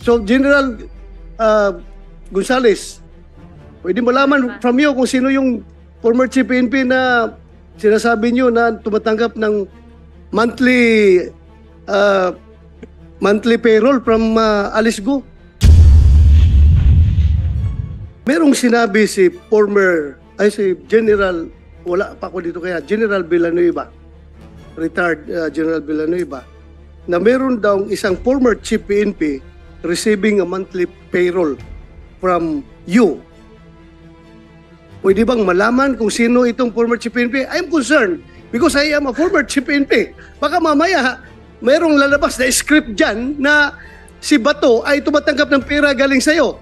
So, General Gonzales, pwede malaman from you kung sino yung former Chief PNP na sinasabi nyo na tumatanggap ng monthly payroll from Alice Go. Merong sinabi si General, wala pa ako dito kaya, General Villanueva, retired General Villanueva, na meron daw isang former Chief PNP receiving a monthly payroll from you. Pwede bang malaman kung sino itong former Chief PNP? I'm concerned because I am a former Chief PNP. Baka mamaya, mayroong lalabas na script dyan na si Bato ay tumatanggap ng pera galing sa'yo.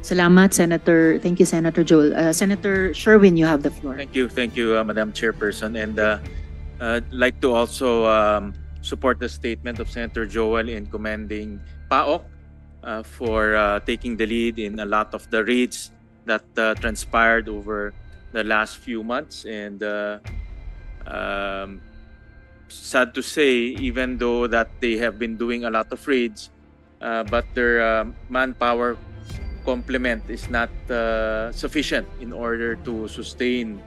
Salamat, Senator. Thank you, Senator Joel. Senator Sherwin, you have the floor. Thank you, Madam Chairperson. And I'd like to also support the statement of Senator Joel in commending PAOK for taking the lead in a lot of the raids that transpired over the last few months. And sad to say, even though that they have been doing a lot of raids, but their manpower complement is not sufficient in order to sustain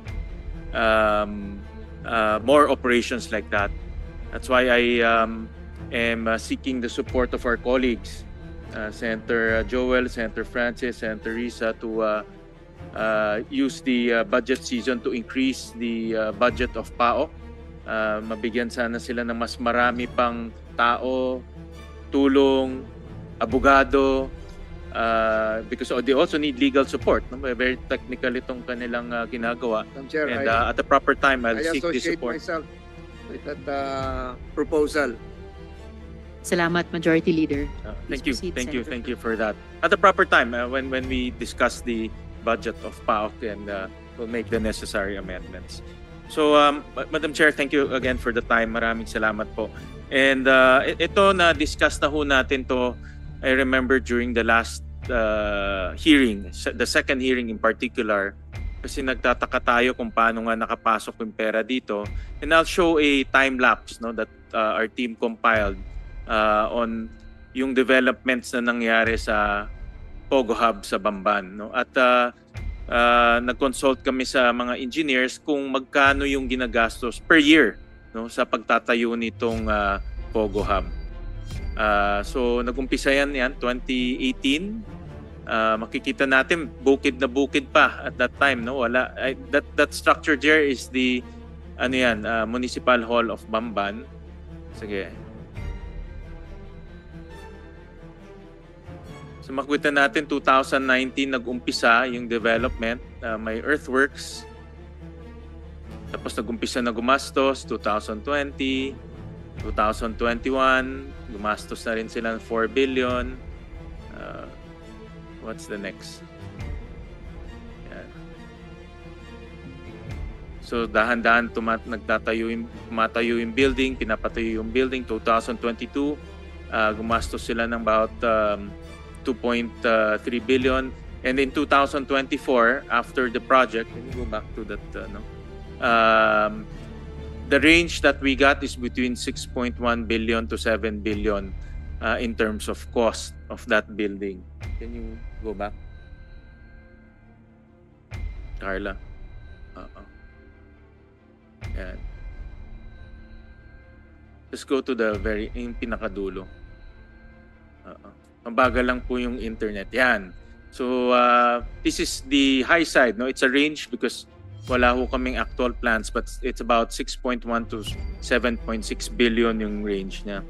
more operations like that. That's why I am seeking the support of our colleagues, Senator Joel, Senator Francis, Senator Risa, to use the budget season to increase the budget of PAOK. Mabigyan sana sila ng mas marami pang tao, tulong, abogado, because they also need legal support. No? Very technical itong kanilang ginagawa. Chair, and at the proper time, I'll seek the support. Myself with that proposal. Salamat, Majority Leader. Thank you, proceed, thank you, Senator. thank you for that. At the proper time, when we discuss the budget of PAOK, and we'll make the necessary amendments. So, Madam Chair, thank you again for the time. Maraming salamat po. And ito na discuss na ho natin to. I remember during the last hearing, the second hearing in particular, kasi nagtataka tayo kung paano nga nakapasok yung pera dito. And I'll show a time lapse, no, that our team compiled on yung developments na nangyari sa Pogo Hub sa Bamban. No? At nag-consult kami sa mga engineers kung magkano yung ginagastos per year, no, sa pagtatayo nitong Pogo Hub. So nag-umpisa yan 2018. Makikita natin bukid na bukid pa at that time, no, wala that structure there is the Municipal Hall of Bamban. Sige. So makikita natin 2019 nag-umpisa yung development, may earthworks. Tapos nag-umpisa na gumastos 2020. 2021, gumastos na rin sila ng 4 billion. What's the next? Yan. So dahan-dahan tumatayo yung building, pinapatayo yung building. 2022, gumastos sila ng about 2.3 billion. And in 2024, after the project, can you go back to that, the range that we got is between 6.1 billion to 7 billion in terms of cost of that building. Can you go back? Carla? Yan. Let's go to the yung pinakadulo. Mabagal lang po yung internet. Yan. So, this is the high side. No? It's a range because wala ho kaming actual plans, but it's about 6.1 to 7.6 billion yung range niya.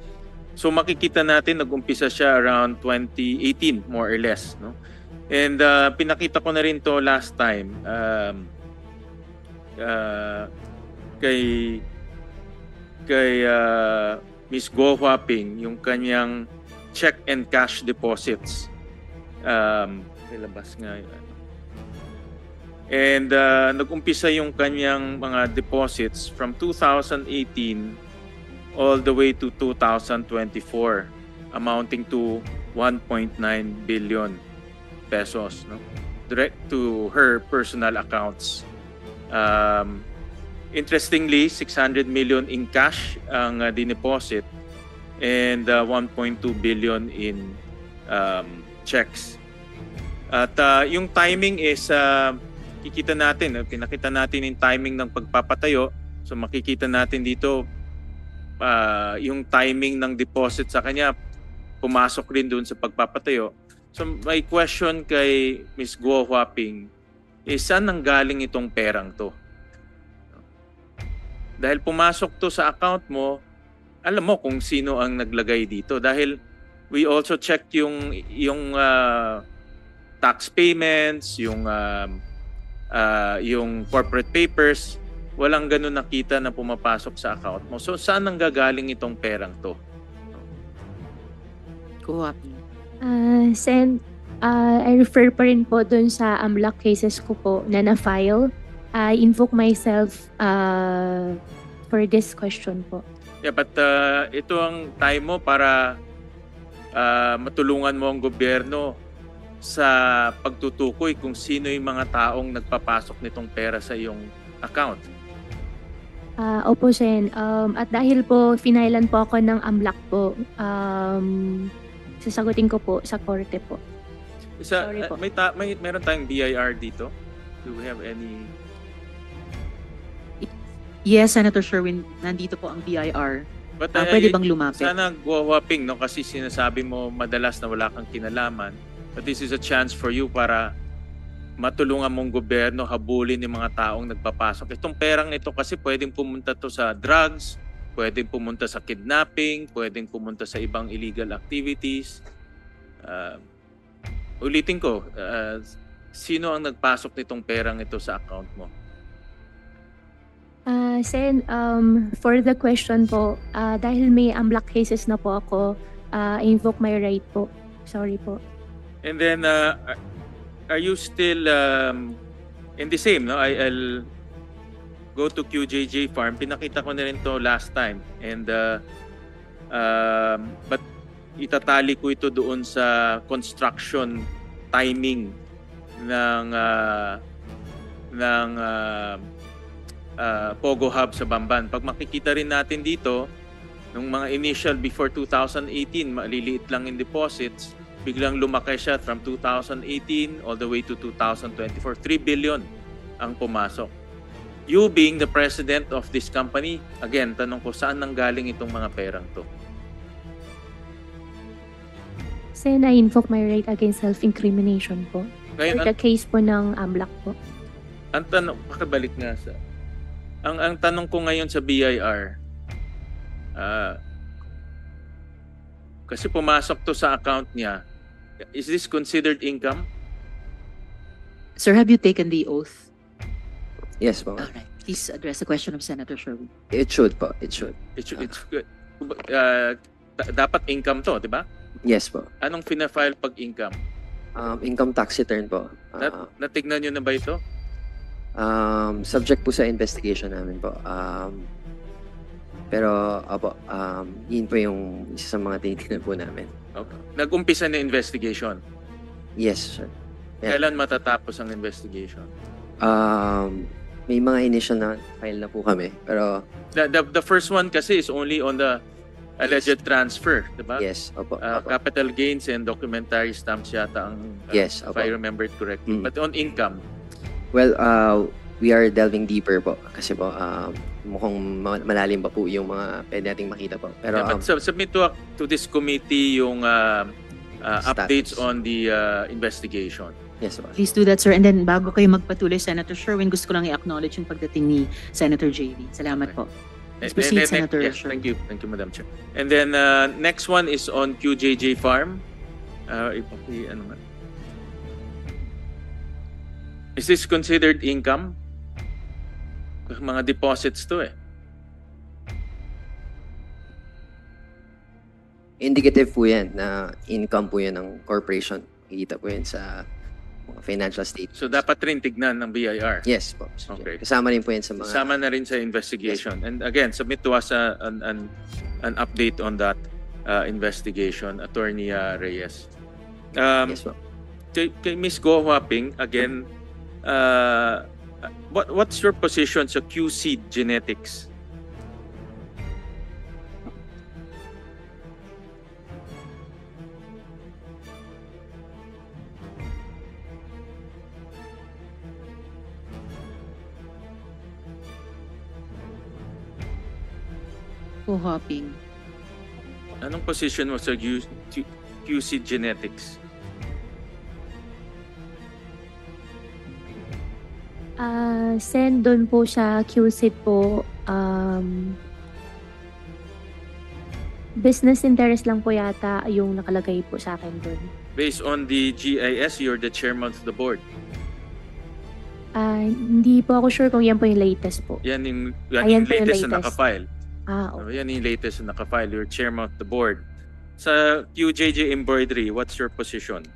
So makikita natin nag-umpisa siya around 2018 more or less, no? And pinakita ko na rin to last time kay Miss Go Huaping, yung kanyang check and cash deposits. Ilabas nga yun. And nag-umpisa yung kanyang mga deposits from 2018 all the way to 2024, amounting to 1.9 billion pesos, no? Direct to her personal accounts. Interestingly, 600 million in cash ang dineposit, and 1.2 billion in checks. At yung timing is kikita natin, pinakita natin yung timing ng pagpapatayo. So makikita natin dito yung timing ng deposit sa kanya pumasok rin doon sa pagpapatayo. So my question kay Ms. Guo Huaping is saan nanggaling itong perang to? Dahil pumasok to sa account mo, alam mo kung sino ang naglagay dito. Dahil we also checked yung tax payments, yung corporate papers, walang ganun nakita na pumapasok sa account mo. So saan nanggagaling itong perang to? Kuha. Sen, I refer pa rin po dun sa AMLAC cases ko po na na-file. I invoke myself for this question po. Yeah, but ito ang time mo para matulungan mo ang gobyerno sa pagtutukoy kung sino yung mga taong nagpapasok nitong pera sa iyong account. Opo, Sen. At dahil po, finailan po ako ng AMLAC po, sasagutin ko po sa korte po. Sorry po. Meron tayong BIR dito? Do we have any? Yes, Senator Sherwin, nandito po ang BIR. But, Pwede bang lumapit? Sana guwaping, no? Kasi sinasabi mo madalas na wala kang kinalaman. But this is a chance for you para matulungan mong gobyerno habulin yung mga taong nagpapasok. Itong perang ito kasi pwedeng pumunta to sa drugs, pwedeng pumunta sa kidnapping, pwedeng pumunta sa ibang illegal activities. Ulitin ko, sino ang nagpasok nitong perang ito sa account mo? Sen, for the question po, dahil may AMLAC cases na po ako, I invoke my right po. Sorry po. And then, are you still in the same, no? I'll go to QJJ Farm. Pinakita ko na rin to last time. And, but itatali ko ito doon sa construction timing ng Pogo Hub sa Bamban. Pag makikita rin natin dito, nung mga initial before 2018, maliliit lang in deposits, biglang lumaki siya from 2018 all the way to 2024. 3 billion ang pumasok. You being the president of this company, again, tanong ko, saan nanggaling itong mga perang to? Sen, I invoke my right against self-incrimination po. Ngayon, For the case po ng AMLAC po. ang tanong, pakibalik nga sa... Ang tanong ko ngayon sa BIR, kasi pumasok to sa account niya, is this considered income? Sir, have you taken the oath? Yes po. Alright. Please address the question of Senator Sherwin. It should po. It should. It's good. Dapat income to, di ba? Yes po. Anong fina-file pag income? Income tax return po. Natignan nyo na ba ito? Subject po sa investigation namin po. Pero opo, yun po yung isa sa mga tinitingnan po namin. Okay. Nag-umpisa na investigation. Yes, sir. Yeah. Kailan matatapos ang investigation? May mga initial na file na po kami. Pero The first one kasi is only on the alleged transfer, di ba? yes, opo. Opo. Capital gains and documentary stamps yata ang, Yes, if opo. I remember it correctly. Mm. But on income, Well, we are delving deeper po. Kasi po, mukhang malalim pa po yung mga pwede nating makita po. Pero but submit to this committee yung updates on the investigation. yes po. Please do that, sir. And then, bago kayo magpatuloy, Senator Sherwin, gusto ko lang i-acknowledge yung pagdating ni Senator JV. Salamat po. Please proceed, Senator Yes, Sherwin. thank you, Madam Chair. And then next one is on QJJ Farm. Ano nga? Is this considered income? Mga deposits to eh. Indicative po yan na income po yan ng corporation. Kita po yan sa mga financial statements. So dapat rin tignan ng BIR. Yes po. Okay. Kasama rin po yan sa mga... Sama na rin sa investigation. And again, submit to us an update on that investigation, Attorney Reyes. Yes po. Kay Ms. Go Huaping, again, what's your position sa QC Genetics? Co-hopping. Anong position mo sa QC Genetics? Sen, doon po sa QCID po, business interest lang po yata yung nakalagay po sa akin doon. Based on the GIS, you're the chairman of the board. Hindi po ako sure kung yan po yung latest po. Yan yung Ayan po yung latest na latest. nakafile. Okay. Yan yung latest na nakafile. You're chairman of the board. Sa QJJ Embroidery, what's your position?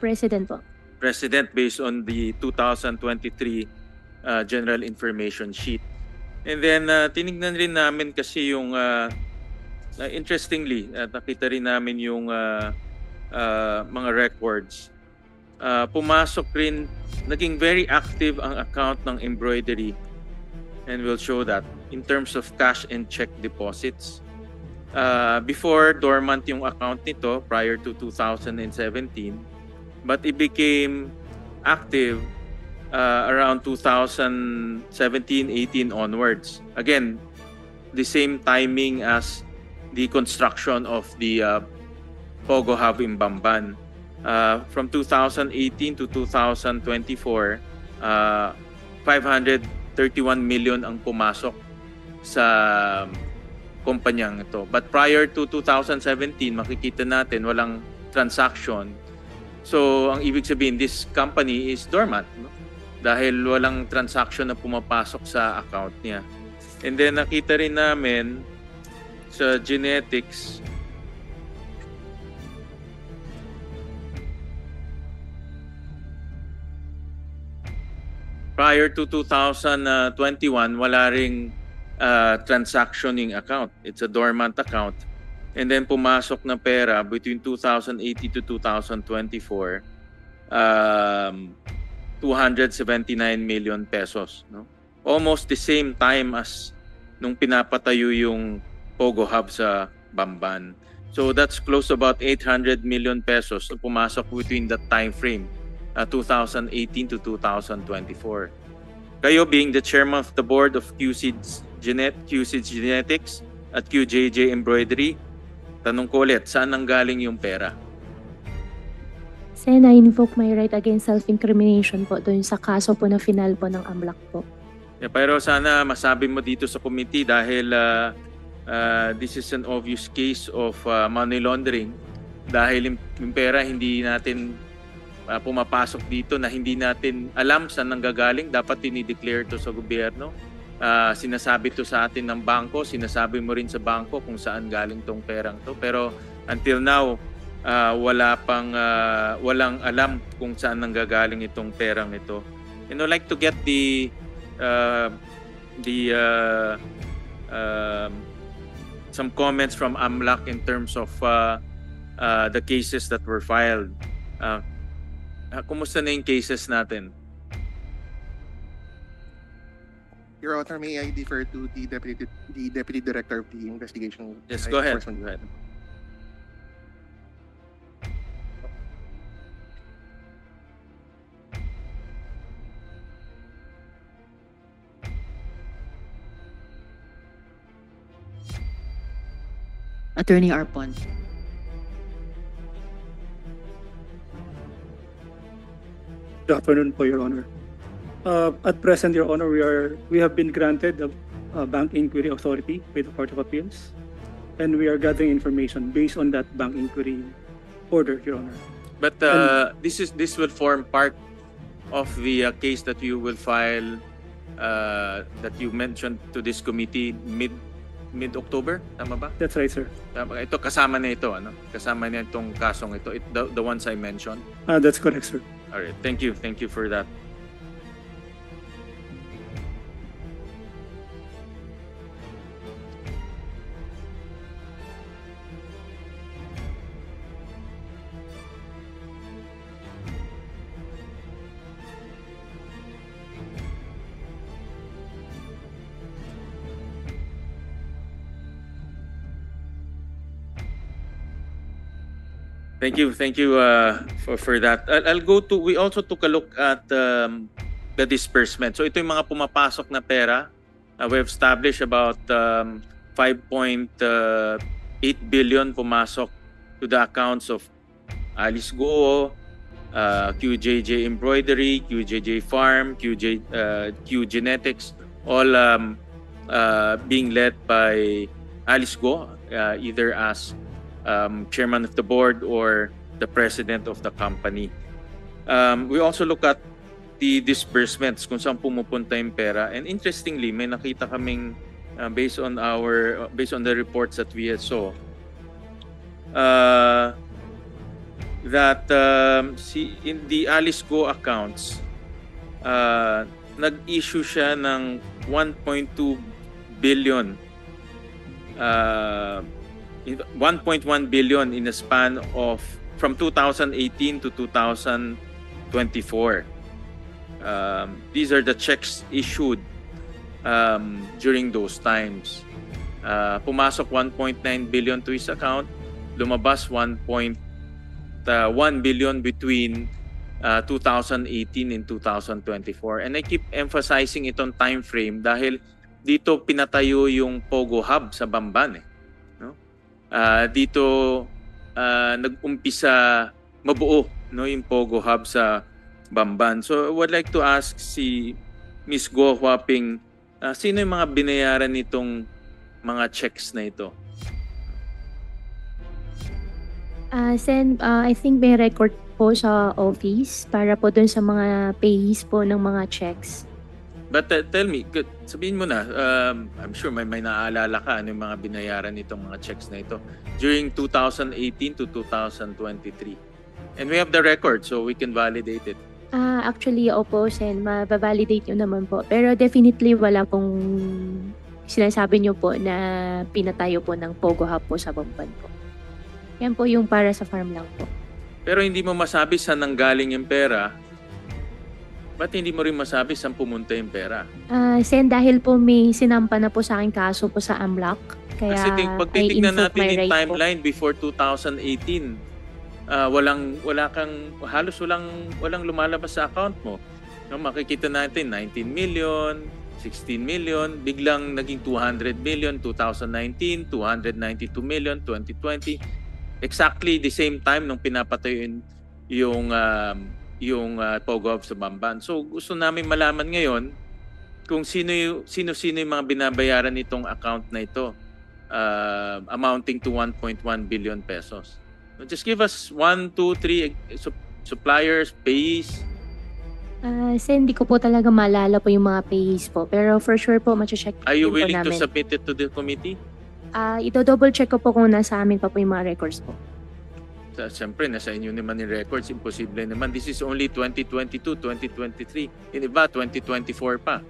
President po. President based on the 2023 General Information Sheet. And then tinignan rin namin kasi yung interestingly, nakita rin namin yung mga records. Pumasok rin, naging very active ang account ng embroidery, and we'll show that in terms of cash and check deposits. Before, dormant yung account nito prior to 2017, but it became active around 2017-18 onwards. Again, the same timing as the construction of the Pogo Hub in Bamban. From 2018 to 2024, 531 million ang pumasok sa kumpanyang ito. But prior to 2017, makikita natin walang transaction. So, ang ibig sabihin, this company is dormant, no? Dahil walang transaction na pumapasok sa account niya. And then, nakita rin namin sa genetics, prior to 2021, wala ring transactioning account. It's a dormant account. And then pumasok na pera between 2018 to 2024, 279 million pesos. No? Almost the same time as nung pinapatayo yung Pogo Hub sa Bamban. So that's close to about 800 million pesos na pumasok between that time frame, 2018 to 2024. Kayo being the chairman of the board of QCID Genetics at QJJ Embroidery, tanong ko ulit, saan nanggaling yung pera? Sen, I invoke my right against self-incrimination po doon sa kaso po na final po ng AMLAC po. Yeah, pero sana masabi mo dito sa committee dahil this is an obvious case of money laundering. Dahil yung pera hindi natin pumapasok dito na hindi natin alam saan nanggagaling, dapat dinideclare to sa gobyerno. Sinasabi to sa atin ng bangko, sinasabi mo rin sa bangko kung saan galing tong perang to. Pero until now, walang alam kung saan nanggagaling itong perang ito. And I'd like to get some comments from AMLAC in terms of the cases that were filed. Kumusta na yung cases natin? Your Honor, may I defer to the Deputy Director of the Investigation? Yes, go ahead. Enforcement. Go ahead. Attorney Arpon. Good afternoon po, Your Honor. At present, Your Honor, we have been granted a bank inquiry authority by the Court of Appeals, and we are gathering information based on that bank inquiry order, Your Honor. But this will form part of the case that you will file that you mentioned to this committee mid-October, tama ba? That's right, sir. Tama, ito kasama na ito, ano? Kasama na itong kasong ito, the ones I mentioned. That's correct, sir. All right, thank you for that. Thank you for that. I'll go to, we also took a look at the disbursement. So ito yung mga pumapasok na pera we have established about 5.8 billion pumasok to the accounts of Alice Go, QJJ Embroidery, QJJ Farm, Q Genetics, all being led by Alice Go, either as chairman of the board or the president of the company. We also look at the disbursements, kung saan pumupunta yung pera. And interestingly, may nakita kaming based on the reports that we saw, that in the Alice Go accounts, nag-issue siya ng 1.2 billion 1.1 billion in a span of from 2018 to 2024. These are the checks issued during those times. Pumasok 1.9 billion to his account, lumabas 1.1 billion between 2018 and 2024. And I keep emphasizing itong time frame dahil dito pinatayo yung Pogo Hub sa Bamban. No? Dito nag-umpisa mabuo, no, yung Pogo Hub sa Bamban. So I would like to ask si Ms. Go Huaping, sino yung mga binayaran nitong mga checks na ito? Sen, I think may record po sa office para po dun sa mga payees po ng mga checks. But tell me, sabihin mo na, I'm sure may naaalala ka ano yung mga binayaran nitong mga checks na ito during 2018 to 2023. And we have the record so we can validate it. Actually, opo, Sen, mababalidate nyo naman po. Pero definitely wala pong sinasabi nyo po na pinatayo po ng Pogo Hub po sa Bamban po. Yan po yung para sa farm lang po. Pero hindi mo masabi saan nanggaling yung pera. Ba't hindi mo rin masabi saan pumunta yung pera? Sen, dahil po may sinampa na po sa aking kaso po sa AMLAC. Kaya kasi pag titignan natin yung right timeline po, before 2018, halos walang lumalabas sa account mo. No, makikita natin 19 million, 16 million, biglang naging 200 million, 2019, 292 million, 2020. Exactly the same time nung pinapatayo yung Pogo Hub sa Bamban. So gusto namin malaman ngayon kung sino yung mga binabayaran nitong account na ito, amounting to 1.1 billion pesos. Just give us 1, 2, 3 suppliers, payees. Sen, hindi ko po talaga maalala po yung mga payees po. Pero for sure po, mache-check Are you po willing to namin. submit it to the committee? Ito-double check ko po kung nasa amin pa po yung mga records po. Siyempre, nasa inyo naman yung records. Imposible naman. This is only 2022, 2023. Yung iba, 2024 pa.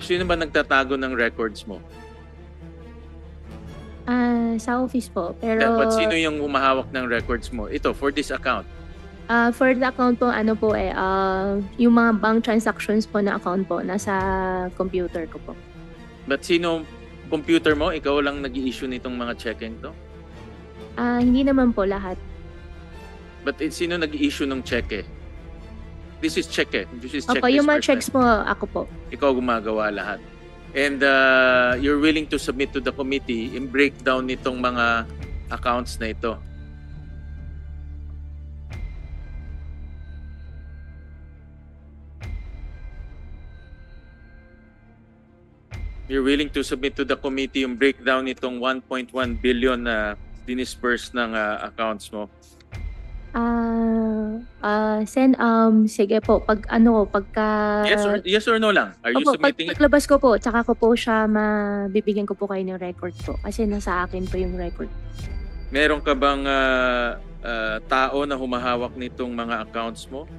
Sino ba nagtatago ng records mo? Sa office po. Pero But sino yung humahawak ng records mo? Ito, for this account. for the account po, yung mga bank transactions po na account po, nasa computer ko po. But sino computer mo? Ikaw lang nag-i-issue nitong mga checking to? Hindi naman po lahat. But sino nag-i-issue ng cheque? This is cheque. This is check Opo, yung mga disbursement. checks po, ako po. Ikaw gumagawa lahat. And you're willing to submit to the committee in breakdown nitong mga accounts na ito. You're willing to submit to the committee yung breakdown nitong 1.1 billion na dinisperse ng accounts mo? Sen, sige po, pagka... Yes or no lang? Are you Opo, submitting it? paglabas ko po, tsaka ko po siya mabibigyan ko po kayo ng record po. Kasi nasa akin po yung record. Meron ka bang tao na humahawak nitong mga accounts mo?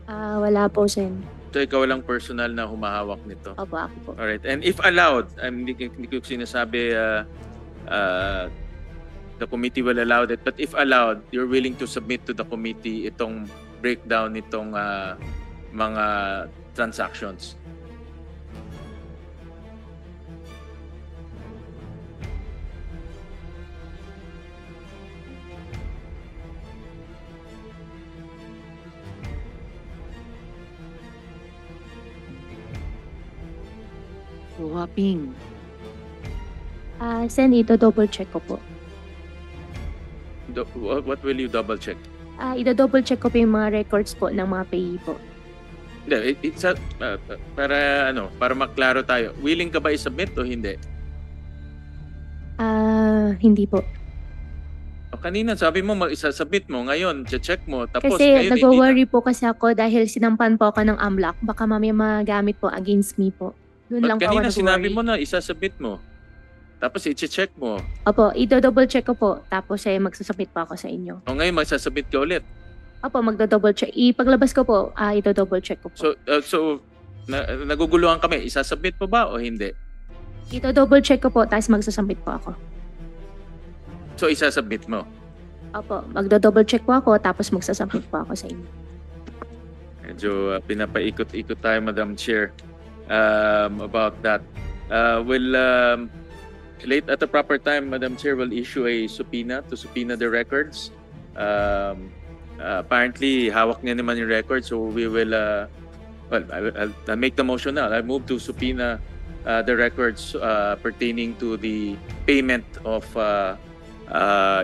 Wala po, Sen. So ikaw lang personal na humahawak nito? Opo, ako po. Alright. And if allowed, hindi ko sinasabi the committee will allow it, but if allowed, you're willing to submit to the committee itong breakdown nitong mga transactions? Whopping. Sen, ito double check ko po. What will you double check? Ito double check ko po yung mga records po ng mga payee po. Hindi, para maklaro tayo. Willing ka ba i-submit o hindi? Hindi po. O, kanina sabi mo mag-isasubmit mo, ngayon check mo, tapos Kasi ngayon nag-worry po kasi ako dahil sinampan po ako ng AMLAC. Baka mamaya magamit po against me po. Doon lang po ako kanina nag-worry. sinabi mo na isasubmit mo. Tapos i-check mo. Opo, ito-double check ko po. Tapos magsasubmit po ako sa inyo. O ngayon magsasubmit ka ulit. Opo, magdo-double check. Ipaglabas ko po, ito-double check ko po. So naguguluhan kami, isasubmit mo ba o hindi? Ito-double check ko po, tapos magsasubmit po ako. So isasubmit mo. Opo, magdo-double check po ako, tapos magsasubmit po ako sa inyo. Medyo pinapaikot-ikot tayo, Madam Chair, about that. Late at the proper time, Madam Chair will issue a subpoena to subpoena the records. Apparently, hawak niya naman yung records, so we will, I'll make the motion now. I'll move to subpoena the records pertaining to the payment of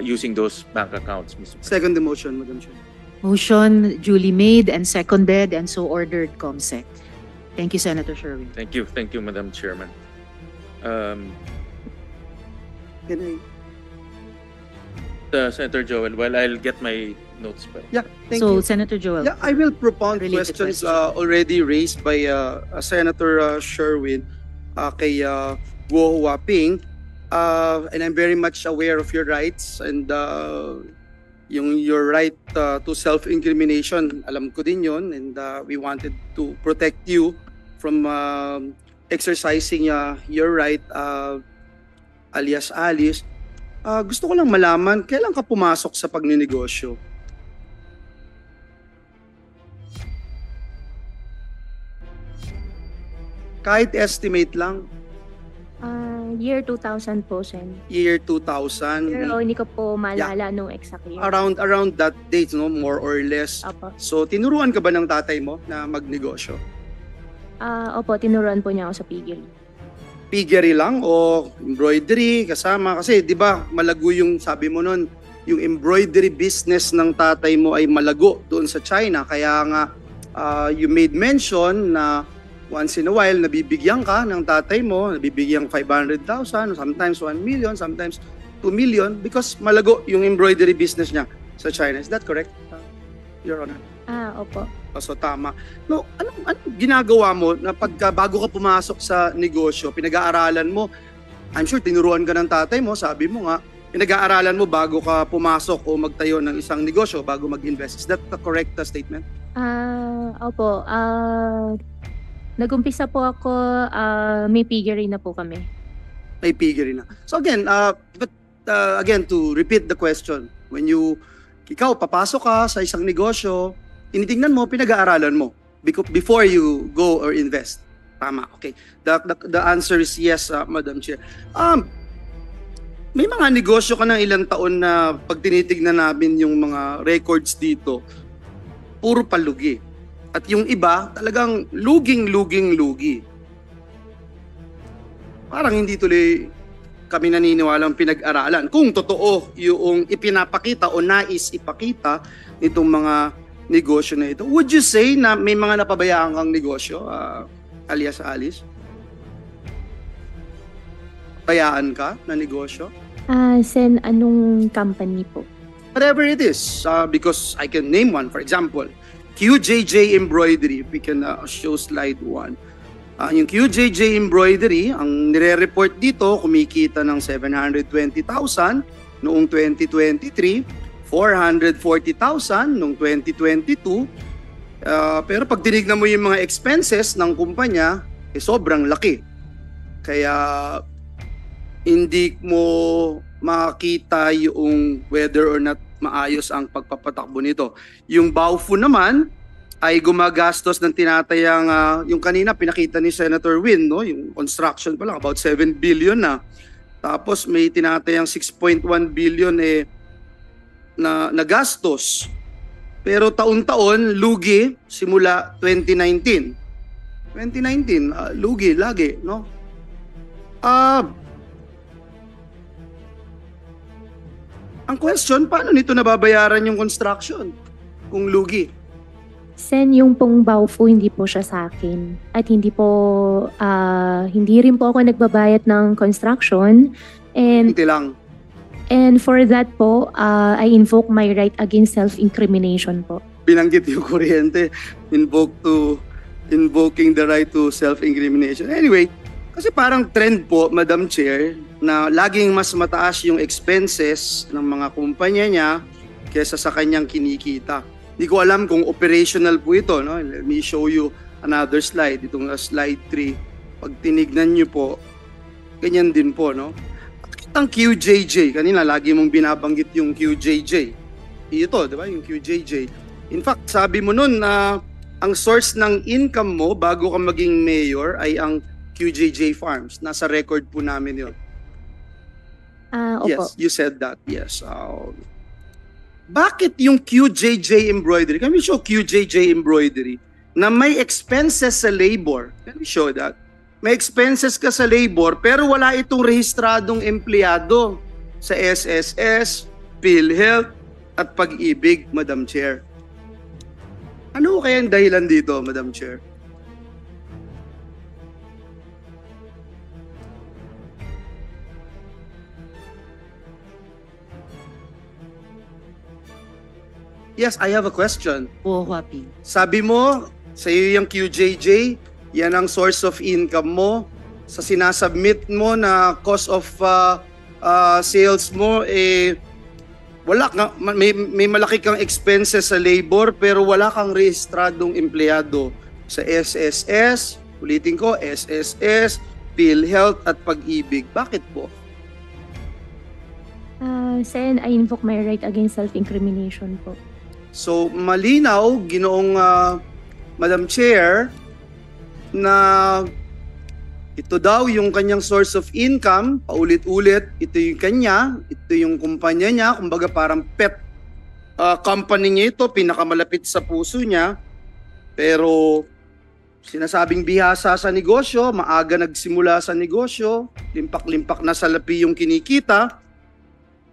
using those bank accounts, Mr. President. Second the motion, Madam Chair. Motion duly made and seconded and so ordered, COMSEC. Thank you, Senator Sherwin. Thank you, Madam Chairman. Can Senator Joel, well, I'll get my notes pa. Yeah, thank So, you. Senator Joel. Yeah, I will propound Related questions question. already raised by Senator Sherwin kay Guo Huaping. And I'm very much aware of your rights and your right to self-incrimination. Alam ko din yun, and we wanted to protect you from exercising your right, alias Alice. Gusto ko lang malaman, kailan ka pumasok sa pagninegosyo? Kahit estimate lang, Year 2000 po, Sen. year 2000, Pero hindi ko po maalala nung exact year. around that date, no, more or less. Opo. So, tinuruan ka ba ng tatay mo na magnegosyo? Opo, tinuruan po niya ako sa piggery. Piggery lang o embroidery kasama? Kasi, di ba, malago yung, sabi mo nun, yung embroidery business ng tatay mo ay malago doon sa China. Kaya nga, you made mention na once in a while, nabibigyan ka ng tatay mo, nabibigyan 500,000, sometimes 1 million, sometimes 2 million, because malago yung embroidery business niya sa China. Is that correct, Your Honor? Opo. So tama. No, anong ginagawa mo na bago ka pumasok sa negosyo, pinag-aaralan mo? I'm sure tinuruan ka ng tatay mo, sabi mo nga, pinag-aaralan mo bago ka pumasok o magtayo ng isang negosyo, bago mag-invest. Is that the correct statement? Opo. Nagumpisa po ako, may piggery na po kami. May piggery na. So again, again, to repeat the question, when ikaw papasok ka sa isang negosyo, tinitingnan mo, pinag-aaralan mo before you go or invest. Tama, okay. The answer is yes, Madam Chair. May mga negosyo ka ng ilang taon na pag tinitignan namin yung mga records dito, puro palugi. At yung iba, talagang lugi. Parang hindi tuloy kami naniniwalang pinag-aralan. Kung totoo yung ipinapakita o nais ipakita nitong mga negosyo na ito. Would you say na may mga napabayaan kang negosyo, alias Alice? Bayaan ka na negosyo? Sen, anong company po? Whatever it is, because I can name one. For example, QJJ Embroidery. We can show slide 1. Yung QJJ Embroidery, ang nire-report dito, kumikita ng 720,000 noong 2023, 440,000 noong 2022. Pero pag tinignan mo yung mga expenses ng kumpanya, sobrang laki. Kaya hindi mo makita yung whether or not maayos ang pagpapatakbo nito. Yung Baofu naman ay gumagastos ng tinatayang yung kanina pinakita ni Senator Win, no, yung construction pa lang about 7 billion na. Tapos may tinatayang 6.1 billion na gastos. Pero taon-taon lugi simula 2019. Lugi lagi, no? Ang question, paano nito nababayaran yung construction kung lugi? Sen, yung pong Baofu, hindi po siya sa akin. At hindi rin po ako nagbabayad ng construction. Hindi lang. And for that po, I invoke my right against self-incrimination po. Binanggit yung kuryente, invoking the right to self-incrimination. Anyway, kasi parang trend po, Madam Chair, na laging mas mataas yung expenses ng mga kumpanya niya kesa sa kanyang kinikita. Hindi ko alam kung operational po ito. No? Let me show you another slide. Itong slide 3. Pag tinignan niyo po, ganyan din po. No? Ang QJJ, kanina lagi mong binabanggit yung QJJ. Ito, di ba? Yung QJJ. In fact, sabi mo nun na ang source ng income mo bago ka maging mayor ay ang QJJ Farms. Nasa record po namin yun. Opo. Yes, you said that. Yes. Bakit yung QJJ Embroidery? Can we show QJJ Embroidery na may expenses sa labor? Can we show that? May expenses ka sa labor pero wala itong rehistradong empleyado sa SSS, PhilHealth at Pag-ibig, Madam Chair. Ano kaya ang dahilan dito, Madam Chair? Yes, I have a question. Po, Huapi. Sabi mo, sa iyo yung QJJ, yan ang source of income mo. Sa sinasubmit mo na cost of sales mo, wala ka, may malaki kang expenses sa labor pero wala kang rehistradong empleyado sa SSS, ulitin ko, SSS, PhilHealth at Pag-ibig. Bakit po? Sen, I invoke my right against self-incrimination po. So, malinaw, ginoong Madam Chair, na ito daw yung kanyang source of income, paulit-ulit, ito yung kanya, ito yung kumpanya niya, kumbaga parang pet company niya ito, pinakamalapit sa puso niya, pero sinasabing bihasa sa negosyo, maaga nagsimula sa negosyo, limpak-limpak na salapi yung kinikita,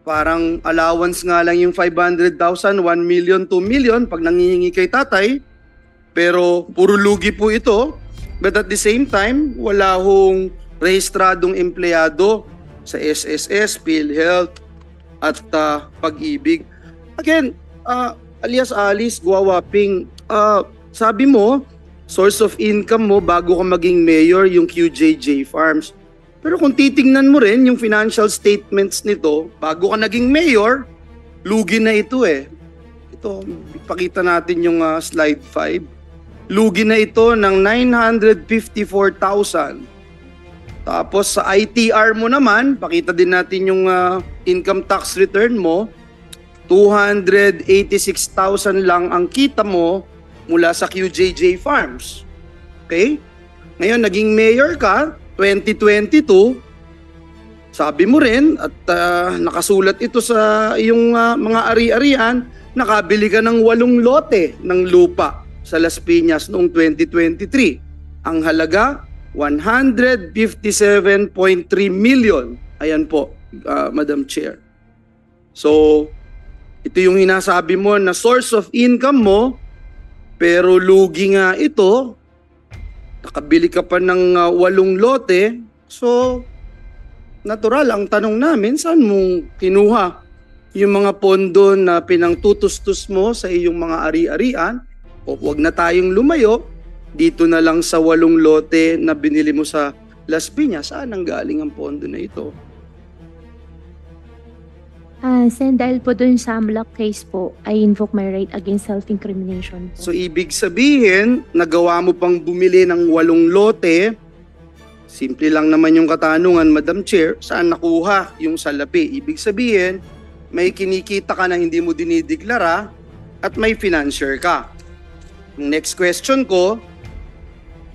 parang allowance nga lang yung 500,000, 1 million, 2 million pag nangihingi kay tatay. Pero puro lugi po ito. But at the same time, wala hong rehistradong empleyado sa SSS, PhilHealth at Pag-ibig. Again, alias Alice, Guawaping, sabi mo, source of income mo bago ka maging mayor yung QJJ Farms. Pero kung titingnan mo rin yung financial statements nito, bago ka naging mayor, lugi na ito eh. Ito, ipakita natin yung slide 5. Lugi na ito ng 954,000. Tapos sa ITR mo naman, pakita din natin yung income tax return mo, 286,000 lang ang kita mo mula sa QJJ Farms. Okay? Ngayon, naging mayor ka, 2022, sabi mo rin at nakasulat ito sa iyong mga ari-arian, nakabili ka ng 8 lote ng lupa sa Las Piñas noong 2023. Ang halaga, 157.3 million. Ayan po, Madam Chair. So, ito yung hinasabi mo na source of income mo, pero lugi nga ito, nakabili ka pa ng 8 lote, so natural ang tanong namin, saan mo kinuha yung mga pondo na pinangtutustos mo sa iyong mga ari-arian? O huwag na tayong lumayo, dito na lang sa 8 lote na binili mo sa Las Piñas, saan ang galing ang pondo na ito? Sen, dahil po dun sa AMLAC case po, I invoke my right against self-incrimination po. So ibig sabihin, nagawa mo pang bumili ng 8 lote, simple lang naman yung katanungan, Madam Chair, saan nakuha yung salapi? Ibig sabihin, may kinikita ka na hindi mo dinideklara at may financier ka. Next question ko,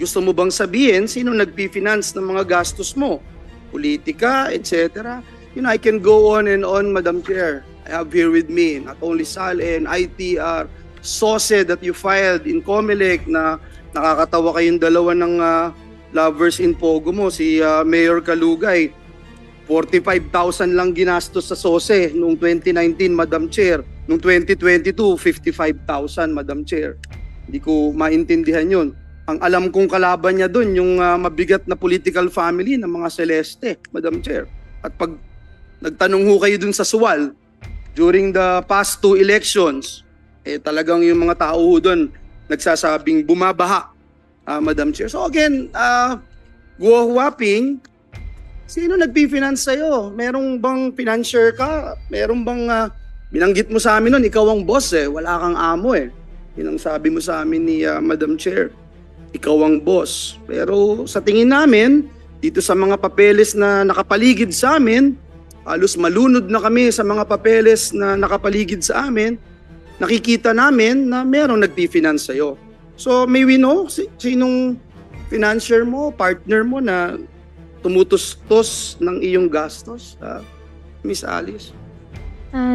gusto mo bang sabihin sino nagpi-finance ng mga gastos mo? Politika, etc. You know, I can go on and on, Madam Chair. I have here with me not only SALN, ITR, SOSE that you filed in COMELEC na nakakatawa kayong dalawa ng lovers in Pogo mo, si Mayor Kalugay, 45,000 lang ginastos sa SOSE noong 2019, Madam Chair. Noong 2022, 55,000, Madam Chair. Hindi ko maintindihan yun. Ang alam kong kalaban niya doon, yung mabigat na political family ng mga Celeste, Madam Chair. At pag nagtanong ho kayo dun sa Suwal, during the past 2 elections, talagang yung mga tao ho doon nagsasabing bumabaha, Madam Chair. So again, Guo Huaping, sino nagpi-finance sa'yo? Merong bang financier ka? Merong bang, binanggit mo sa amin nun, ikaw ang boss wala kang amo Yun ang sabi mo sa amin ni Madam Chair. Ikaw ang boss. Pero sa tingin namin, dito sa mga papeles na nakapaligid sa amin, halos malunod na kami sa mga papeles na nakapaligid sa amin, nakikita namin na merong nagpi-finance sa'yo. So may we know sinong financier mo, partner mo na tumutustos ng iyong gastos, Miss Alice?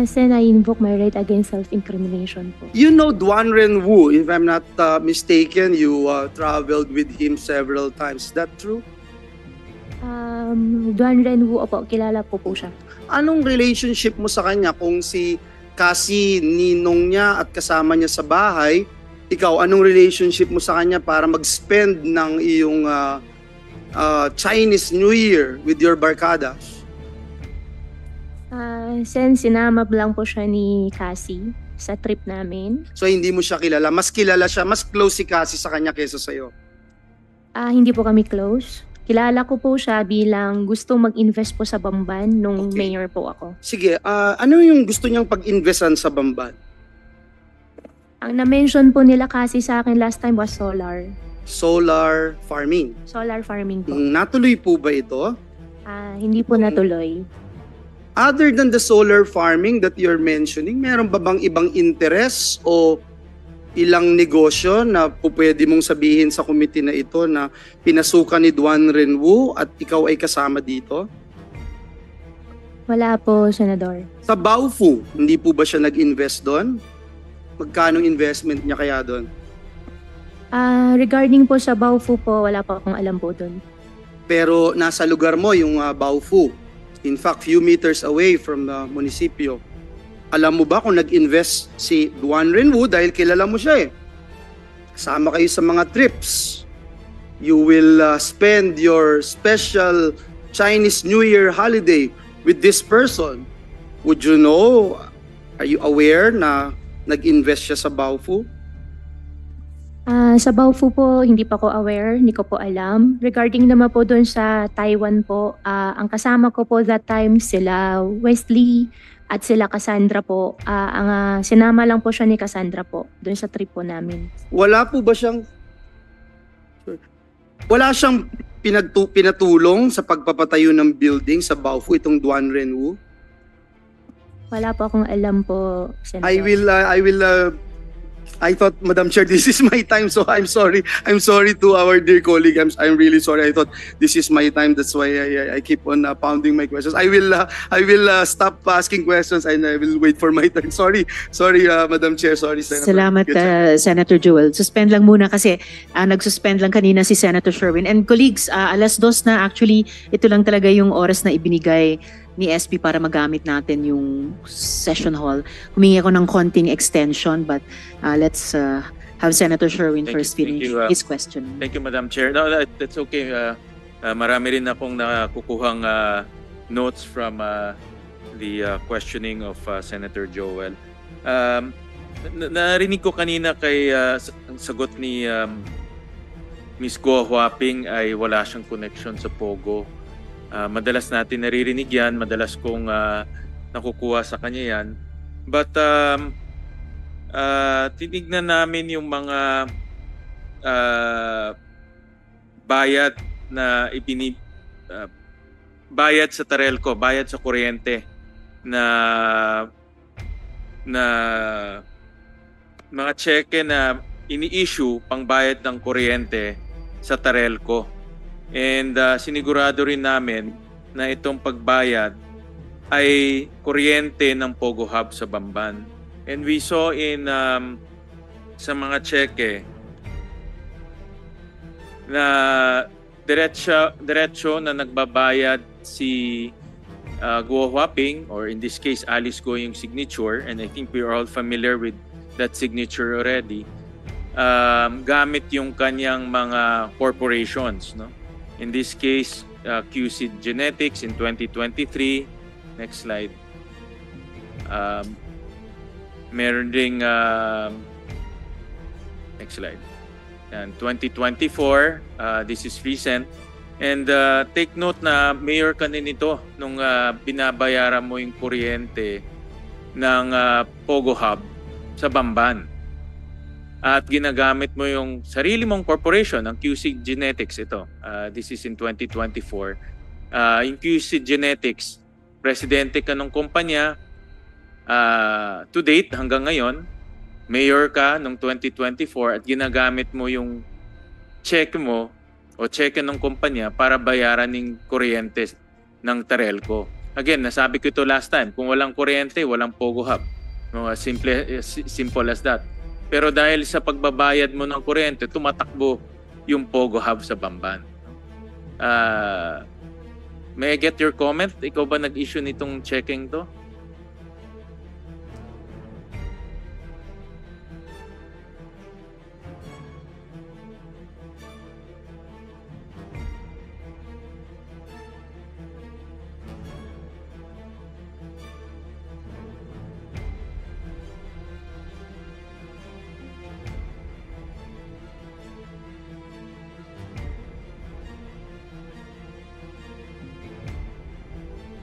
Sen, I invoke my right against self-incrimination po. You know Duan Ren Wu, if I'm not mistaken, you traveled with him several times. Is that true? Duan Ren Wu, opo, kilala po siya. Anong relationship mo sa kanya kung si Cassie ninong niya at kasama niya sa bahay, ikaw, anong relationship mo sa kanya para mag-spend ng iyong Chinese New Year with your barkadas? Sen, sinama lang po siya ni Cassie sa trip namin. So hindi mo siya kilala, mas kilala siya, mas close si Cassie sa kanya kaysa sa'yo? Hindi po kami close. Kilala ko po siya bilang gusto mag-invest po sa Bamban nung Okay. mayor po ako. Sige, ano yung gusto niyang pag-investan sa Bamban? Ang na-mention po nila kasi sa akin last time was solar. Solar farming. Solar farming po. Natuloy po ba ito? Hindi po natuloy. Other than the solar farming that you're mentioning, meron ba bang ibang interest o ilang negosyo na pwede mong sabihin sa committee na ito na pinasukan ni Duan Ren Wu at ikaw ay kasama dito? Wala po, Senador. Sa Baofu, hindi po ba siya nag-invest doon? Magkano investment niya kaya doon? Regarding po sa Baofu po, wala po akong alam po doon. Pero nasa lugar mo yung Baofu. In fact, few meters away from the munisipyo. Alam mo ba kung nag-invest si Duan Ren Wu dahil kilala mo siya Kasama kayo sa mga trips. You will spend your special Chinese New Year holiday with this person. Would you know, are you aware na nag-invest siya sa Baofu? Sa Baofu po, hindi pa ko aware, hindi ko po alam. Regarding naman po doon sa Taiwan po, ang kasama ko po that time sila Wesley at sila Cassandra po. Sinama lang po siya ni Cassandra po doon sa trip po namin. Wala po ba siyang pinatulong sa pagpapatayo ng building sa Baofu itong Duan Ren Wu? Wala po akong alam po, Senator. I thought, Madam Chair, this is my time, so I'm sorry. I'm sorry to our dear colleague. I'm really sorry. I thought this is my time. That's why I keep on pounding my questions. I will stop asking questions and I will wait for my turn. Sorry, Madam Chair. Sorry, Senator. Salamat, Senator Joel. Suspend lang muna kasi nag-suspend lang kanina si Senator Sherwin. And colleagues, 2:00 na actually, ito lang talaga yung oras na ibinigay ni SP para magamit natin yung session hall. Humingi ako ng konting extension but let's have Senator Sherwin Thank first you. Thank finish you, his question. Thank you, Madam Chair. No, that's okay. Marami rin akong nakukuhang notes from the questioning of Senator Joel. Narinig ko kanina kay ang sagot ni Ms. Guo Huaping ay wala siyang connection sa Pogo. Madalas natin naririnig yan, madalas kong nakukuha sa kanya yan. But tinignan namin yung mga bayad na bayad sa Tarelco, bayad sa kuryente na mga cheque na ini-issue pang bayad ng kuryente sa Tarelco. And sinigurado rin namin na itong pagbayad ay kuryente ng Pogo Hub sa Bamban. And we saw in sa mga cheque na diretso na nagbabayad si Guo Huaping, or in this case Alice Guo yung signature, and I think we're all familiar with that signature already, gamit yung kanyang mga corporations, no? In this case, QC Genetics in 2023. Next slide. Meron ding next slide. And 2024, this is recent. And take note na mayor ka din ito nung binabayaran mo yung kuryente ng Pogo Hub sa Bamban. At ginagamit mo yung sarili mong corporation, ang QC Genetics ito. This is in 2024. Yung QC Genetics, presidente ka ng kumpanya, to date hanggang ngayon, mayor ka noong 2024 at ginagamit mo yung check mo o check ng kumpanya para bayaran ng kuryente ng Terelco. Again, nasabi ko ito last time, kung walang kuryente, walang Pogo Hub. No, simple as that. Pero dahil sa pagbabayad mo ng kuryente, tumatakbo yung Pogo Hub sa Bamban. May I get your comment? Ikaw ba nag-issue nitong checking to?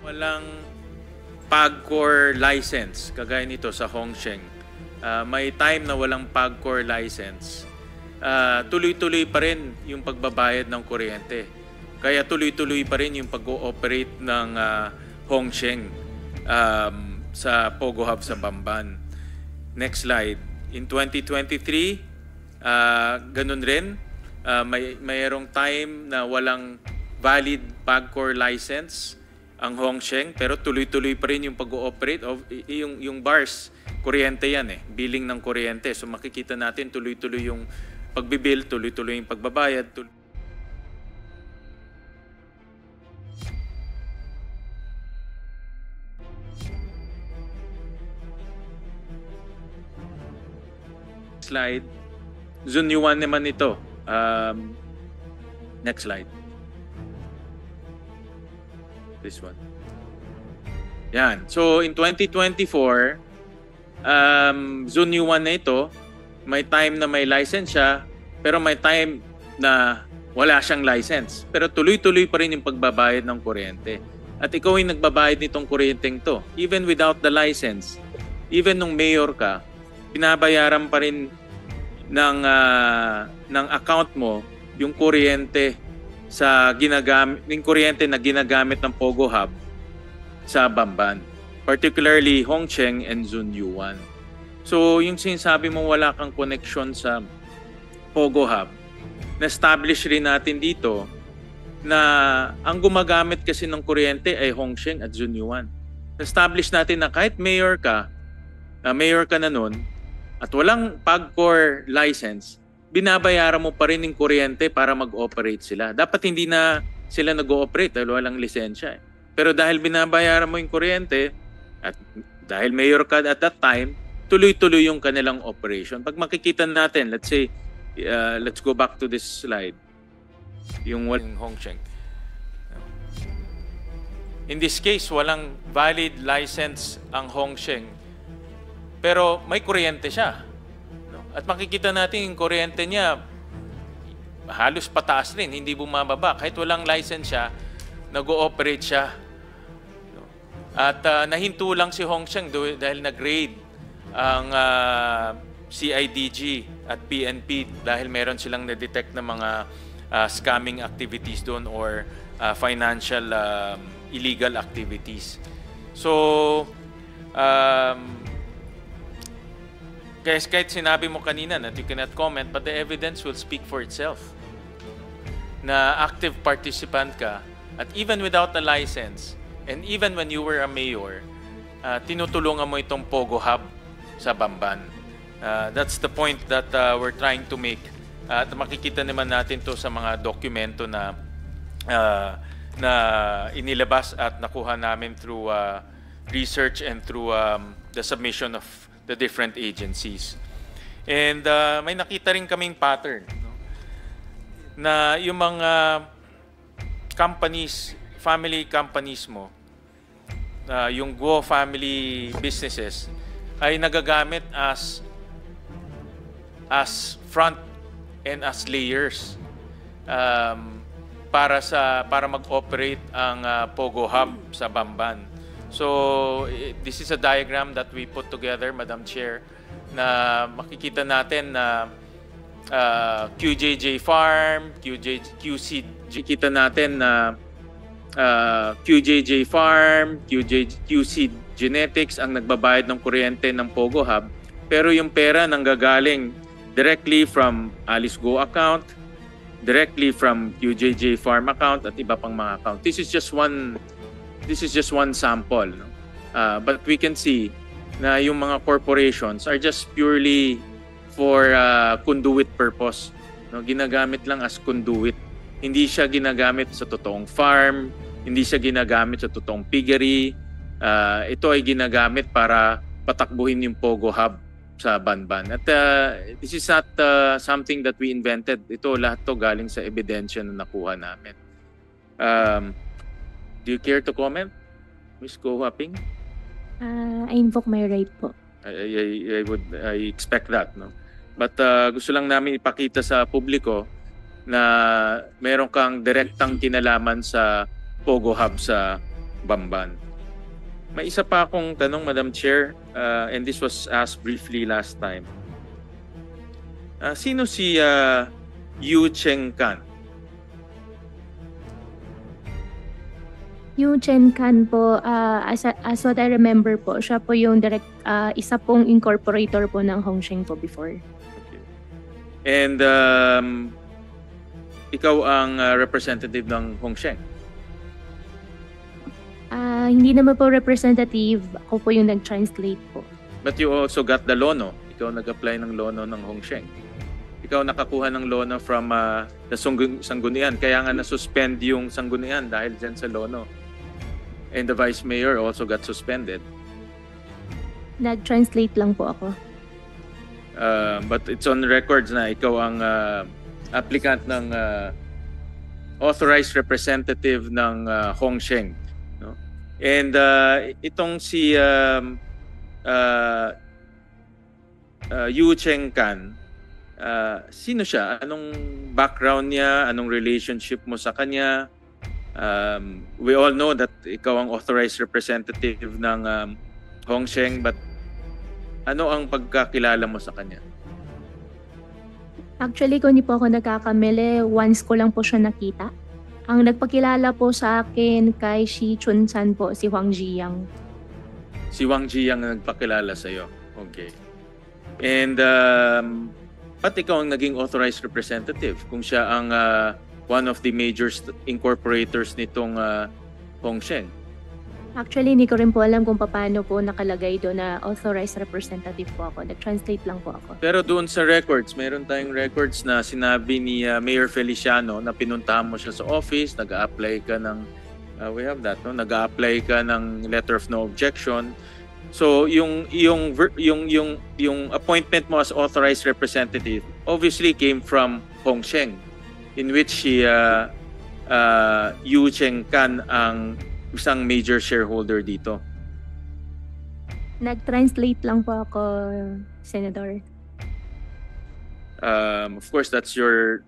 Walang PAGCOR license kagaya nito sa Hongsheng. May time na walang PAGCOR license. Tuloy-tuloy pa rin yung pagbabayad ng kuryente. Kaya tuloy-tuloy pa rin yung pag-ooperate ng Hongsheng sa Pogo Hub sa Bamban. Next slide. In 2023, ganun rin. Mayroong time na walang valid PAGCOR license ang Hongsheng, pero tuloy-tuloy pa rin yung pag-ooperate of yung bars, kuryente yan billing ng kuryente. So makikita natin tuloy-tuloy yung pagbibill, tuloy-tuloy yung pagbabayad. Slide. Zunyuan naman ito. Next slide. This one. Yan. So, in 2024, Zone U1 na ito, may time na may license siya, pero may time na wala siyang license. Pero tuloy-tuloy pa rin yung pagbabayad ng kuryente. At ikaw yung nagbabayad nitong kuryenteng to. Even without the license, even nung mayor ka, binabayaran pa rin ng account mo yung kuryente sa yung kuryente na ginagamit ng Pogo Hub sa Bamban, particularly Hongsheng and Zone U1. So, yung sinasabi mo wala kang connection sa Pogo Hub, na-establish rin natin dito na ang gumagamit kasi ng kuryente ay Hongsheng at Zone U1. Na-establish natin na kahit mayor ka na nun, at walang PAGCOR license, binabayaran mo pa rin ng kuryente para mag-operate sila. Dapat hindi na sila nag-ooperate dahil walang lisensya. Pero dahil binabayaran mo yung kuryente at dahil mayor ka at that time, tuloy-tuloy yung kanilang operation. Pag makikita natin, let's say, let's go back to this slide. Yung Hongsheng. In this case, walang valid license ang Hongsheng. Pero may kuryente siya. At makikita natin yung kuryente niya halos pataas rin, hindi bumababa. Kahit walang license siya, nag-ooperate siya. At nahinto lang si Hongsheng dahil nag-raid ang CIDG at PNP dahil meron silang na-detect na mga scamming activities doon or financial illegal activities. So, guys, kahit sinabi mo kanina that you cannot comment, but the evidence will speak for itself. Na active participant ka, at even without a license, and even when you were a mayor, tinutulungan mo itong Pogo Hub sa Bamban. That's the point that we're trying to make. At makikita naman natin to sa mga dokumento na na inilabas at nakuha namin through research and through the submission of the different agencies. And may nakita rin kaming pattern, no? Na yung mga companies, family companies mo, yung Guo family businesses ay nagagamit as front and as layers para mag-operate ang Pogo Hub sa Bamban. So this is a diagram that we put together, Madam Chair, na makikita natin na QJJ Farm, QC Farm, QC Genetics ang nagbabayad ng kuryente ng Pogo Hub, pero yung pera nanggagaling directly from Alice Go account, directly from QJJ Farm account at iba pang mga account. This is just one sample, no? But we can see na yung mga corporations are just purely for conduit purpose, no? Ginagamit lang as conduit. Hindi siya ginagamit sa totoong farm, hindi siya ginagamit sa totoong piggery. Ito ay ginagamit para patakbuhin yung Pogo Hub sa Banban. At this is not something that we invented. Ito, lahat to galing sa ebidensya na nakuha namin. Do you care to comment, Ms. Go Huaping? I invoke my right po. I expect that, no? But gusto lang namin ipakita sa publiko na meron kang direktang kinalaman sa Pogo Hub sa Bamban. May isa pa akong tanong, Madam Chair, and this was asked briefly last time. Sino si Yu Cheng Kan? Yung Chen Kan po, as what I remember po, siya po yung isa pong incorporator po ng Hongsheng po before. Okay. And ikaw ang representative ng Hongsheng? Hindi naman po representative, ako po yung nag-translate po. But you also got the lono. Ikaw nag-apply ng lono ng Hongsheng. Ikaw nakakuha ng lono from the Sanggunian. Kaya nga na-suspend yung Sanggunian dahil dyan sa lono. And the Vice Mayor also got suspended. Nag-translate lang po ako. But it's on records na ikaw ang applicant ng authorized representative ng Hongsheng. No? And itong si Yu Cheng Kan, sino siya? Anong background niya? Anong relationship mo sa kanya? We all know that ikaw ang authorized representative ng Hongsheng, but ano ang pagkakilala mo sa kanya? Actually, kung hindi po ako nagkakamali, once ko lang po siya nakita. Ang nagpakilala po sa akin kay Shi Chunsan po, si Huang Ziyang. Si Huang Ziyang ang nagpakilala sa iyo. Okay. And ba't ikaw ang naging authorized representative kung siya ang one of the major incorporators nitong Hongsheng? Actually, hindi ko rin po alam kung paano po nakalagay doon na authorized representative po ako. Nag-translate lang po ako. Pero doon sa records, mayroon tayong records na sinabi ni Mayor Feliciano na pinuntahan mo siya sa office, nag-a-apply ka ng, we have that, no? Nag-a-apply ka ng letter of no objection. So, yung appointment mo as authorized representative obviously came from Hongsheng, in which Yu Cheng Kan ang isang major shareholder dito. Nag-translate lang po ako, Senator. Of course, that's your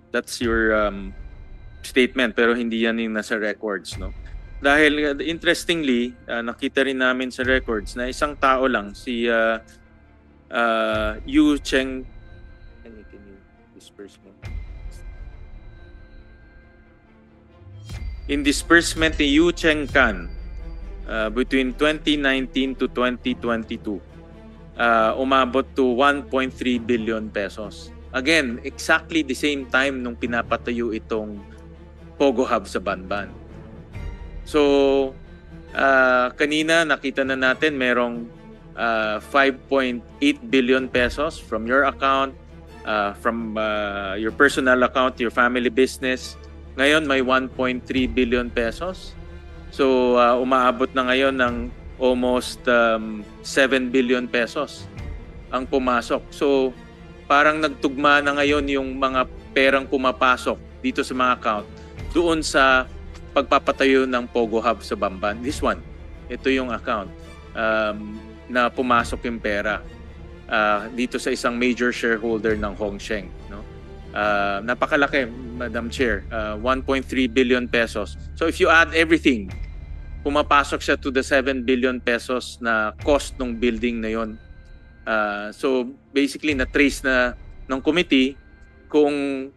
statement, pero hindi yan yung nasa records, no? Dahil interestingly, nakita rin namin sa records na isang tao lang, si Yu Cheng. Can you disperse mo? In disbursement ni Yu Cheng Kan between 2019 to 2022, umabot to 1.3 billion pesos. Again, exactly the same time nung pinapatayo itong Pogo Hub sa Banban. So, kanina nakita na natin merong 5.8 billion pesos from your account, from your personal account, your family business, Ngayon may 1.3 billion pesos. So umaabot na ngayon ng almost 7 billion pesos ang pumasok. So parang nagtugma na ngayon yung mga perang pumapasok dito sa mga account doon sa pagpapatayo ng Pogo Hub sa Bamban. This one, ito yung account na pumasok yung pera dito sa isang major shareholder ng Hongsheng. No? Napakalaki, Madam Chair, 1.3 billion pesos. So if you add everything, pumapasok siya to the 7 billion pesos na cost ng building na yon. So basically na-trace na ng committee kung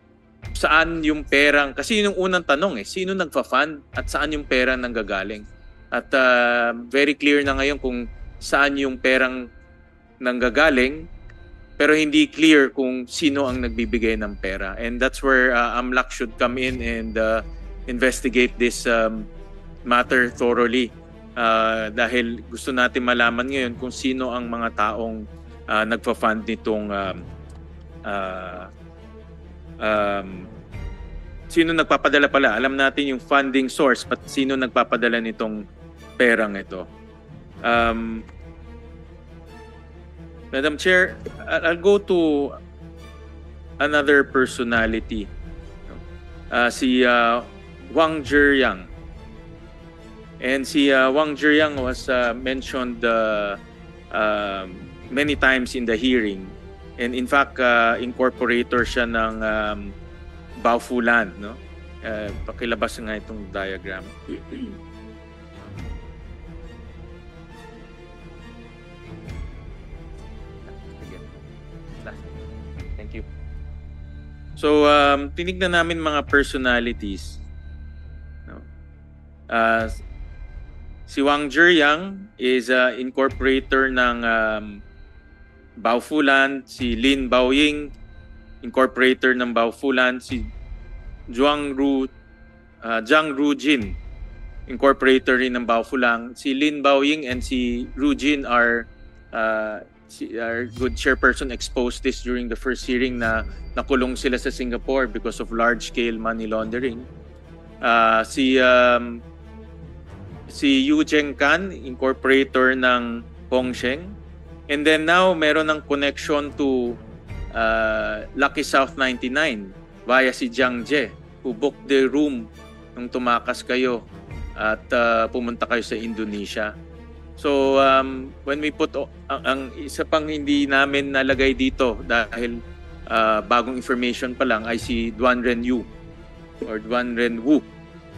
saan yung perang, kasi yun yung unang tanong sino nagfa-fund at saan yung pera nanggagaling. At very clear na ngayon kung saan yung perang nanggagaling, pero hindi clear kung sino ang nagbibigay ng pera. And that's where AMLAC should come in and investigate this matter thoroughly. Dahil gusto natin malaman ngayon kung sino ang mga taong nagpa-fund nitong sino nagpapadala pala. Alam natin yung funding source, but sino nagpapadala nitong perang ito. Madam Chair, I'll go to another personality. Si Wang Zhiyang. And si Wang Zhiyang was mentioned many times in the hearing. And in fact, incorporator siya ng Baofu Land. No? Pakilabas nga itong diagram. Thank you. So, tinignan namin mga personalities. No? Si Wang Zhiyang is incorporator ng Baofu Land. Si Lin Baoying, incorporator ng Baofu Land. Si Zhang Rujin, incorporator rin ng Baofu Land. Si Lin Baoying and si Rujin are good chairperson exposed this during the first hearing na nakulong sila sa Singapore because of large-scale money laundering. Si Yu Zhengkan, incorporator ng Hongsheng. And then now, meron ng connection to Lucky South 99 via si Jiang Jie, who booked the room nung tumakas kayo at pumunta kayo sa Indonesia. So, when we put, ang isa pang hindi namin nalagay dito dahil bagong information pa lang ay si Duan Renyu or Duan Renwu,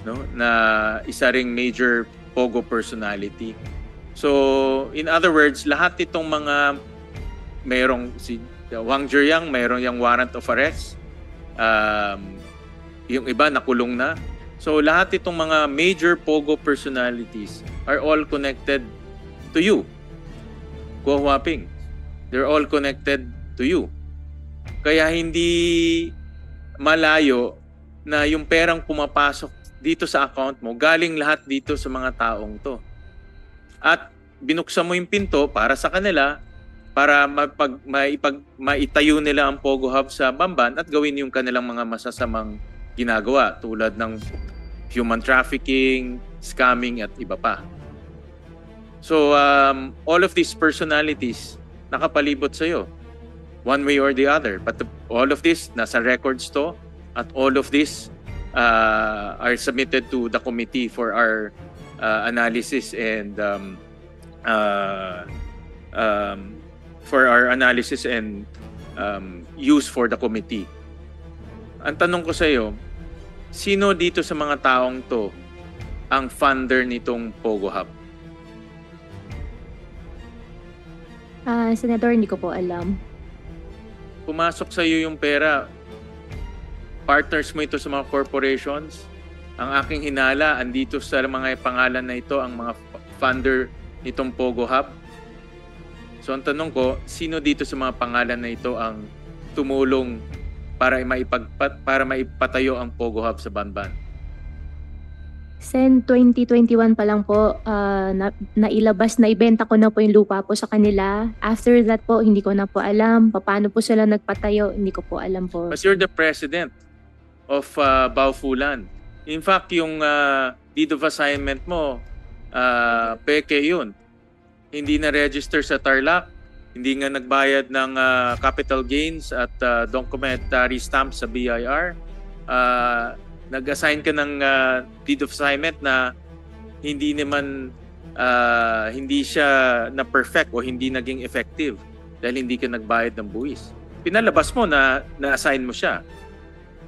no? Na isa ring major Pogo personality. So, in other words, lahat itong mga mayroong si Wang Zhiyang, mayroong yung warrant of arrest. Yung iba nakulong na. So, lahat itong mga major Pogo personalities are all connected to you. Guo Huaping. They're all connected to you. Kaya hindi malayo na yung perang pumapasok dito sa account mo, galing lahat dito sa mga taong to. At binuksan mo yung pinto para sa kanila, para maitayo nila ang Pogo Hub sa Bamban at gawin yung kanilang mga masasamang ginagawa tulad ng human trafficking, scamming at iba pa. So, all of these personalities nakapalibot sa'yo, one way or the other. But all of this, nasa records to, at all of this are submitted to the committee for our analysis and use for the committee. Ang tanong ko sa'yo, sino dito sa mga taong to ang funder nitong Pogo Hub? Senator, hindi ko po alam. Pumasok sa iyo yung pera, partners mo ito sa mga corporations. Ang aking hinala, andito sa mga pangalan na ito, ang mga funder nitong Pogo Hub. So ang tanong ko, sino dito sa mga pangalan na ito ang tumulong para maipatayo ang Pogo Hub sa Banban? Sen 2021 pa lang po, nailabas, naibenta ko na po yung lupa po sa kanila. After that po, hindi ko na po alam. Paano po sila nagpatayo, hindi ko po alam po. But you're the president. of Baufulan. In fact, yung deed of assignment mo, peke yun. Hindi na register sa Tarlac, hindi nga nagbayad ng capital gains at documentary stamps sa BIR. Nag-assign ka ng deed of assignment na hindi naman hindi siya na perfect o hindi naging effective dahil hindi ka nagbayad ng buwis. Pinalabas mo na na-assign mo siya.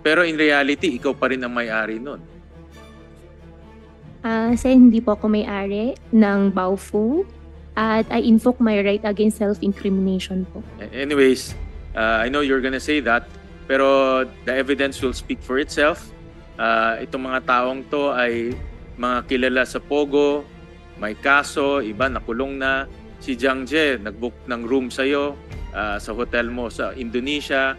Pero in reality, ikaw pa rin ang may-ari nun. Sen, hindi po ako may-ari ng Baofu at I invoke my right against self-incrimination po. Anyways, I know you're gonna say that, pero the evidence will speak for itself. Itong mga taong to ay mga kilala sa Pogo, may kaso, iba nakulong na. Si Jiang Jie, nag-book ng room sa'yo sa hotel mo sa Indonesia.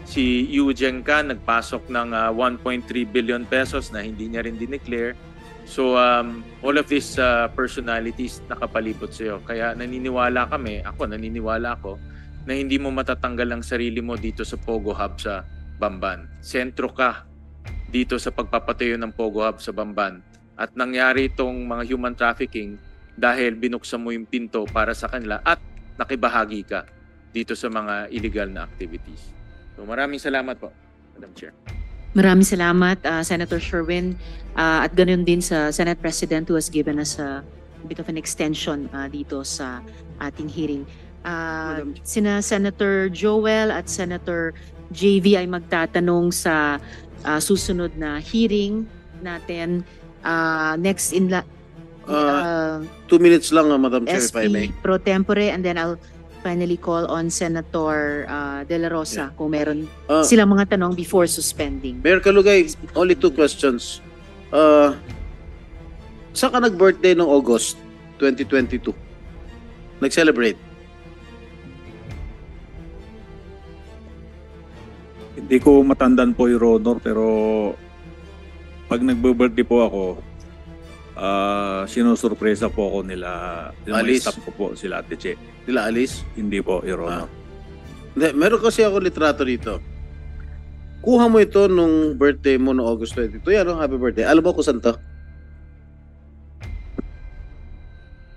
Si Yu Zhengka, nagpasok ng 1.3 billion pesos na hindi niya rin dineclare. So, all of these personalities nakapalibot sa'yo. Kaya naniniwala ako na hindi mo matatanggal ang sarili mo dito sa Pogo Hub sa Bamban. Sentro ka dito sa pagpapatayo ng Pogo Hub sa Bamban. At nangyari itong mga human trafficking dahil binuksan mo yung pinto para sa kanila at nakibahagi ka dito sa mga illegal na activities. So maraming salamat po, Madam Chair. Maraming salamat, Senator Sherwin. At ganoon din sa Senate President who has given us a bit of an extension dito sa ating hearing. Sina Senator Joel at Senator JV ay magtatanong sa susunod na hearing natin. Next in 2 minutes lang, Madam Chair, if I may. SP Pro Tempore, and then I'll finally call on Senator De La Rosa kung meron silang mga tanong before suspending. Mayor Kalugay, only 2 questions. Saan ka nag-birthday noong August 2022? Nag-celebrate? Hindi ko matandaan po, Your Honor, pero pag nagbe-birthday po ako, sinusurpresa po ako nila, yung mga Alice? staff ko po, sila Ate Che. Nila Alice? Hindi po, Your Honor. Hindi, meron kasi ako litrato dito. Kuha mo ito nung birthday mo noong August 22. Yan, no? Happy birthday. Alam mo kung saan to?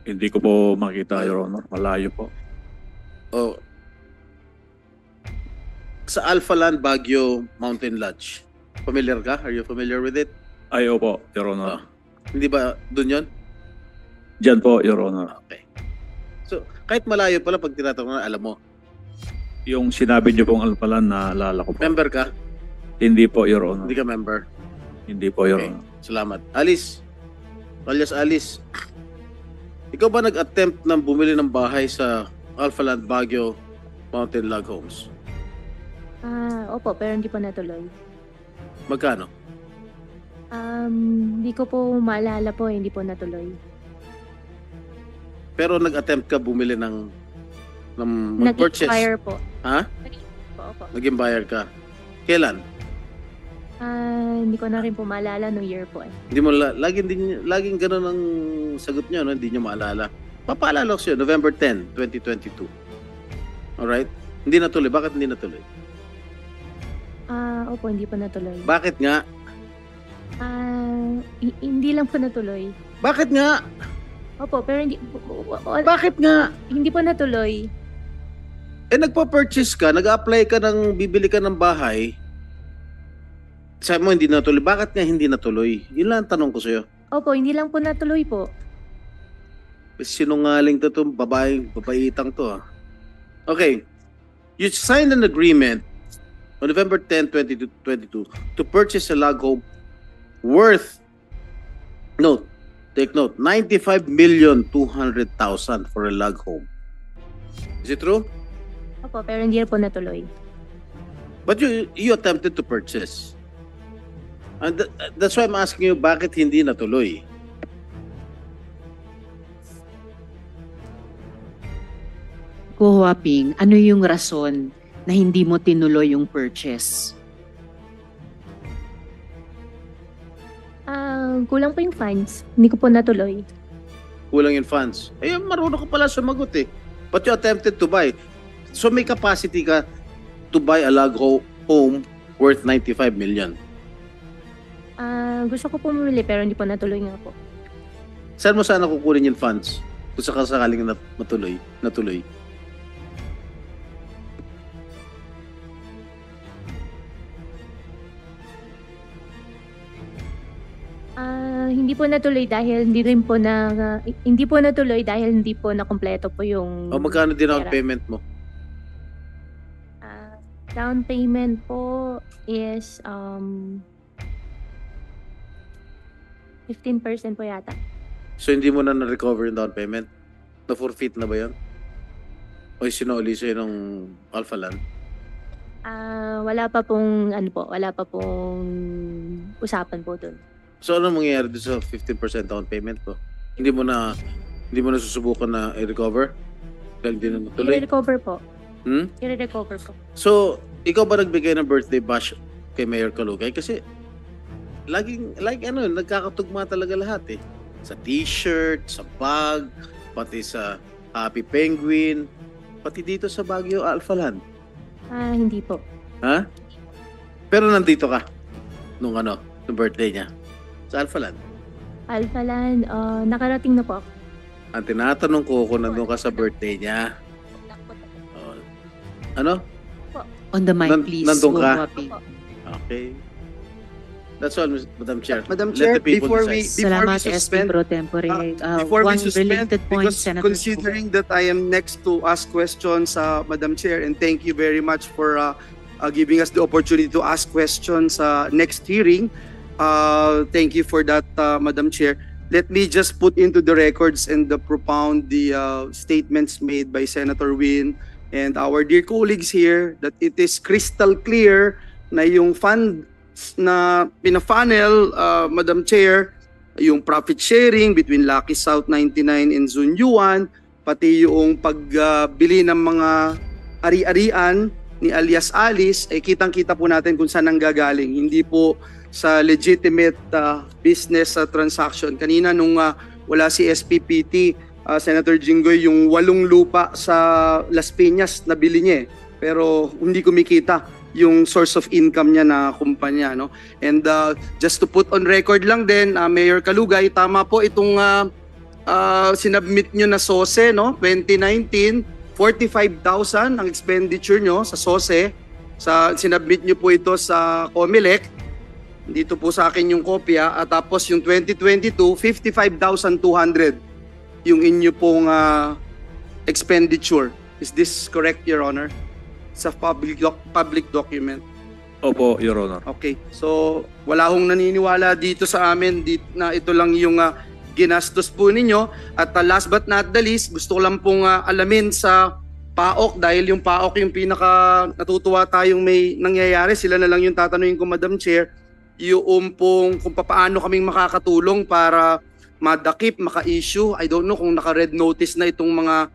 Hindi ko po makita, Your Honor. Malayo po. Oh. Sa Alpha Land Baguio Mountain Lodge. Familiar ka? Are you familiar with it? Ay, opo, Your Honor. Hindi ba doon yon? Diyan po, Your Honor. Okay. So, kahit malayo pala pag tinatanong na, alam mo. Yung sinabi niyo pong alpalan, naalala ko po. Member ka? Hindi po, Your Honor. Hindi ka member? Hindi po, Your Okay. Honor. Salamat. Alice. Alias Alice. Ikaw ba nag-attempt ng bumili ng bahay sa Alpha Land Baguio Mountain Log Homes? Opo, pero hindi po natuloy. Magkano? Hindi ko po maalala po, hindi po natuloy. Pero nag-attempt ka bumili ng mag-purchase? Nag-expire po. Ha? Nag-expire po, opo. Naging buyer ka? Kailan? Hindi ko na rin po maalala nung year po eh. Hindi mo laging gano'n ang sagot niyo, no? Hindi niyo maalala. Papaalala ko sa'yo, November 10, 2022. Alright? Hindi natuloy. Bakit hindi natuloy? Opo, hindi po natuloy. Bakit nga? Hindi lang po natuloy. Bakit nga? Opo, pero hindi Bakit nga? hindi po natuloy. Nagpa-purchase ka, nag-apply ka ng bibili ka ng bahay. Sabi mo hindi natuloy. Bakit nga hindi natuloy? Yun lang ang tanong ko sa'yo. Opo, hindi lang po natuloy po. Sinungaling to itong babaitang to. Okay. You signed an agreement on November 10, 2022 to purchase a log home worth, take note, 95,200,000 for a log home. Is it true? Opo, pero hindi po natuloy. But you attempted to purchase. And that's why I'm asking you, bakit hindi natuloy? Ko Huaping, ano yung rason na hindi mo tinuloy yung purchase? Kulang po yung funds. Hindi ko po natuloy. Kulang yung funds. Marunong ka pala sumagot eh. But you attempted to buy. So may capacity ka to buy a log home worth 95 million. Gusto ko pumili pero hindi po natuloy nga po. Saan mo sana kukunin yung funds kung sakaling natuloy? Hindi po natuloy dahil hindi po natuloy dahil hindi po nakumpleto po yung O magkano din ang pera. payment mo? Down payment po is 15% po yata. So hindi mo na na-recover yung down payment? Na-forfeit na ba yun? O sinuli sa'yo ng Alpha Land? Wala pa pong usapan po dun. So ano mangyayari doon sa 15% down payment ko? Hindi mo na susubukan na i-recover? Dahil hindi na natuloy? I-recover po. Hmm? I-recover po. So, ikaw ba nagbigay ng birthday bash kay Mayor Kalugay? Kasi nagkakatugma talaga lahat eh. Sa t-shirt, sa bag, pati sa Happy Penguin, pati dito sa Baguio Alpha Land. Hindi po. Ha? Pero nandito ka nung birthday niya sa Alpha Land. Alpha Land, nakarating na po ako. Ang tinatanong ko kung nandun ka sa birthday niya. Ano? On the mic, please. Nandun ka? Wapi. Okay. That's all, Madam Chair. Madam Let Chair, the people before we decide. Salamat, suspend, SP Pro Tempore. before we One suspend, related point, because Senator. considering that I am next to ask questions, Madam Chair, and thank you very much for giving us the opportunity to ask questions next hearing. Thank you for that, Madam Chair. Let me just put into the records and propound the statements made by Senator Win and our dear colleagues here that it is crystal clear na yung fund na pina-funnel, Madam Chair, yung profit sharing between Lucky South 99 and Zunyuan, pati yung pagbili ng mga ari-arian ni alias Alice, ay kitang-kita po natin kung saan nanggagaling. Hindi po sa legitimate business transaction. Kanina nung wala si SPPT, Senator Jinggoy, yung 8 lupa sa Las Piñas nabili niya eh. Pero hindi kumikita yung source of income niya na kumpanya, no? And just to put on record lang din, Mayor Kalugay, tama po itong sinubmit nyo na SOSE, no? 2019, 45,000 ang expenditure nyo sa SOSE. Sinubmit nyo po ito sa COMELEC. Dito po sa akin yung kopya. At tapos yung 2022, 55,200 yung inyo pong expenditure. Is this correct, Your Honor? Sa public document. Opo, Your Honor. Okay. So, wala hong naniniwala dito sa amin na ito lang yung ginastos po ninyo. At last but not the least, gusto ko lang pong alamin sa PAOK dahil yung PAOK yung pinaka natutuwa tayong may nangyayari. Sila na lang yung tatanungin ko, Madam Chair, yung pong kung paano kaming makakatulong para madakip, maka-issue. I don't know kung naka-red notice na itong mga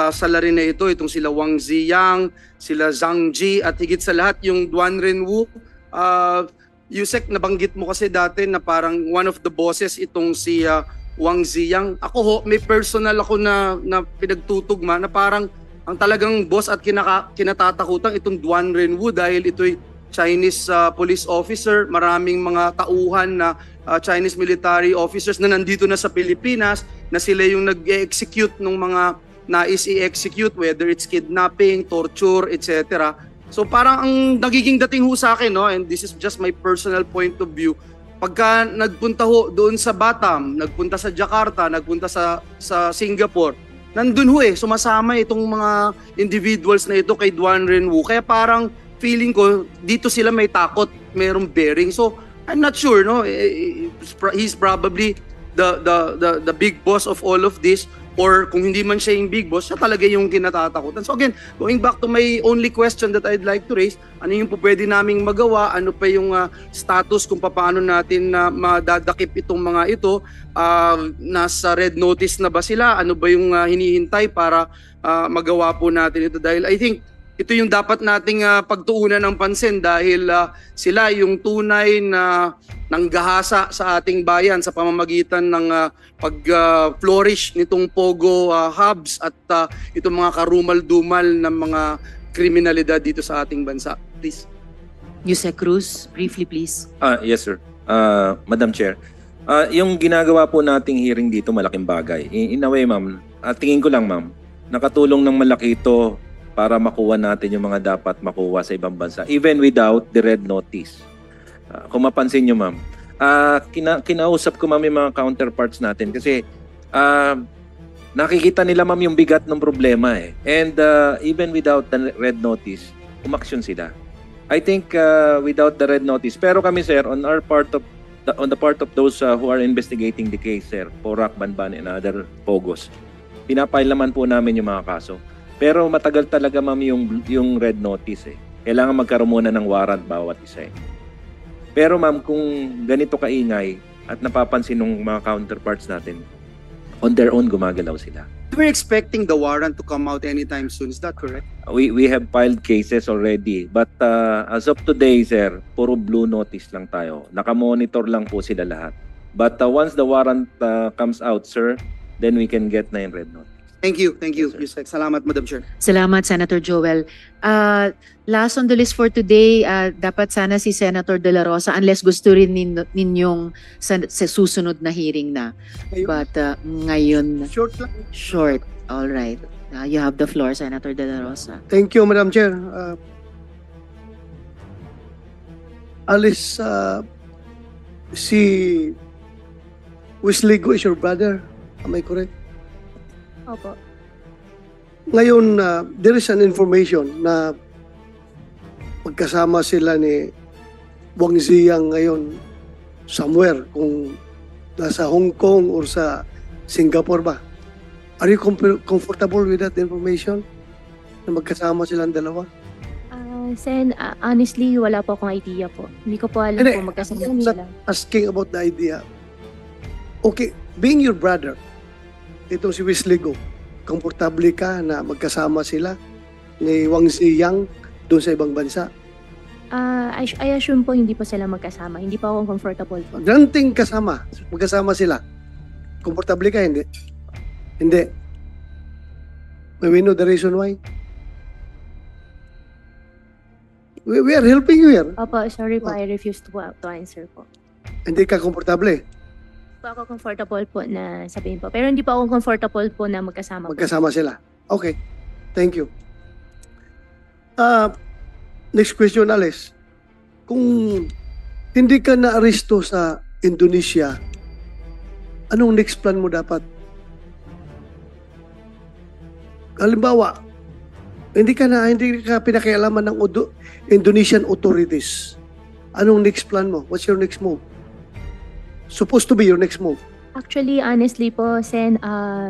salary na ito, itong sila Wang Ziyang, sila Zhang Ji, at higit sa lahat yung Duan Renwu. Yusek, nabanggit mo kasi dati na parang one of the bosses itong si Wang Ziyang. Ako ho, may personal ako na pinagtutugma na parang ang talagang boss at kinatatakutan itong Duan Renwu dahil ito'y Chinese police officer, maraming mga tauhan na Chinese military officers na nandito na sa Pilipinas na sila yung nag-execute ng mga nais i-execute, whether it's kidnapping, torture, etc. So parang ang nagiging dating ho sa akin, no, and this is just my personal point of view, pagka nagpunta ho doon sa Batam, nagpunta sa Jakarta, nagpunta sa Singapore, nandun ho sumasama itong mga individuals na ito kay Duan Renwu. Kaya parang feeling ko, dito sila may takot, mayroong bearing. So I'm not sure, no, he's probably the big boss of all of this. Or kung hindi man siya yung big boss, siya talaga yung kinatatakutan. So again, going back to my only question that I'd like to raise, ano yung po pwede naming magawa? Ano pa yung status kung paano natin madadakip itong mga ito? Nasa red notice na ba sila? Ano ba yung hinihintay para magawa po natin ito? Dahil I think ito yung dapat nating pagtuunan ng pansin dahil sila yung tunay na nanggahasa sa ating bayan sa pamamagitan ng pag-flourish nitong Pogo hubs at itong mga karumal-dumal ng mga kriminalidad dito sa ating bansa. Please. Yusek Cruz, briefly please. Yes, sir. Madam Chair, yung ginagawa po nating hearing dito, malaking bagay. In a way, ma'am, tingin ko lang, ma'am, nakatulong ng malaki ito para makuha natin yung mga dapat makuha sa ibang bansa, even without the red notice. Kung mapansin nyo, ma'am, kinausap ko, ma'am, yung mga counterparts natin kasi nakikita nila, ma'am, yung bigat ng problema eh. And even without the red notice, umaksyon sila. I think without the red notice, pero kami, sir, on the part of those who are investigating the case, sir, Porac, Banban, and other Pogos, pinapile naman po namin yung mga kaso. Pero matagal talaga, ma'am, yung red notice eh. Kailangan magkaroon muna ng warrant bawat isa eh. Pero ma'am, kung ganito kaingay at napapansin ng mga counterparts natin, on their own gumagalaw sila. We're expecting the warrant to come out anytime soon. Is that correct? We have filed cases already. But as of today, sir, puro blue notice lang tayo. Nakamonitor lang po sila lahat. But once the warrant comes out, sir, then we can get na yung red notice. Thank you. Thank you, Yes, Yusek. Salamat, Madam Chair. Salamat, Senator Joel. Last on the list for today, dapat sana si Senator De La Rosa, unless gusto rin ninyong sa susunod na hearing na. But ngayon, Short lang. short. All right. You have the floor, Senator De La Rosa. Thank you, Madam Chair. Alice, si Wisligo is your brother. Am I correct? Opo. Ngayon, there is an information na magkasama sila ni Wang Ziyang ngayon somewhere, kung nasa Hong Kong or sa Singapore ba. Are you comfortable with that information? Na magkasama silang dalawa? Sen, honestly, wala po akong idea po. Hindi ko po alam Hindi, kung magkasama I'm not sila. asking about the idea. Okay, being your brother, itong si Wisligo, komportable ka na magkasama sila ni Wang Ziyang doon sa ibang bansa? I assume po hindi po sila magkasama. Hindi pa ako comfortable po. Granting magkasama sila. Komportable ka, hindi? Hindi. May we know the reason why? We are helping you here. Opo, sorry po. I refuse to answer po. Hindi ka komportable. Hindi po ako comfortable po na sabihin po. Pero hindi po ako comfortable po na magkasama po. Magkasama sila. Okay. Thank you. Next question, Alice. Kung hindi ka na-aristo sa Indonesia, anong next plan mo dapat? Halimbawa, hindi ka pinakialaman ng Indonesian authorities. Anong next plan mo? What's your next move? Supposed to be your next move. Actually, honestly po, Sen,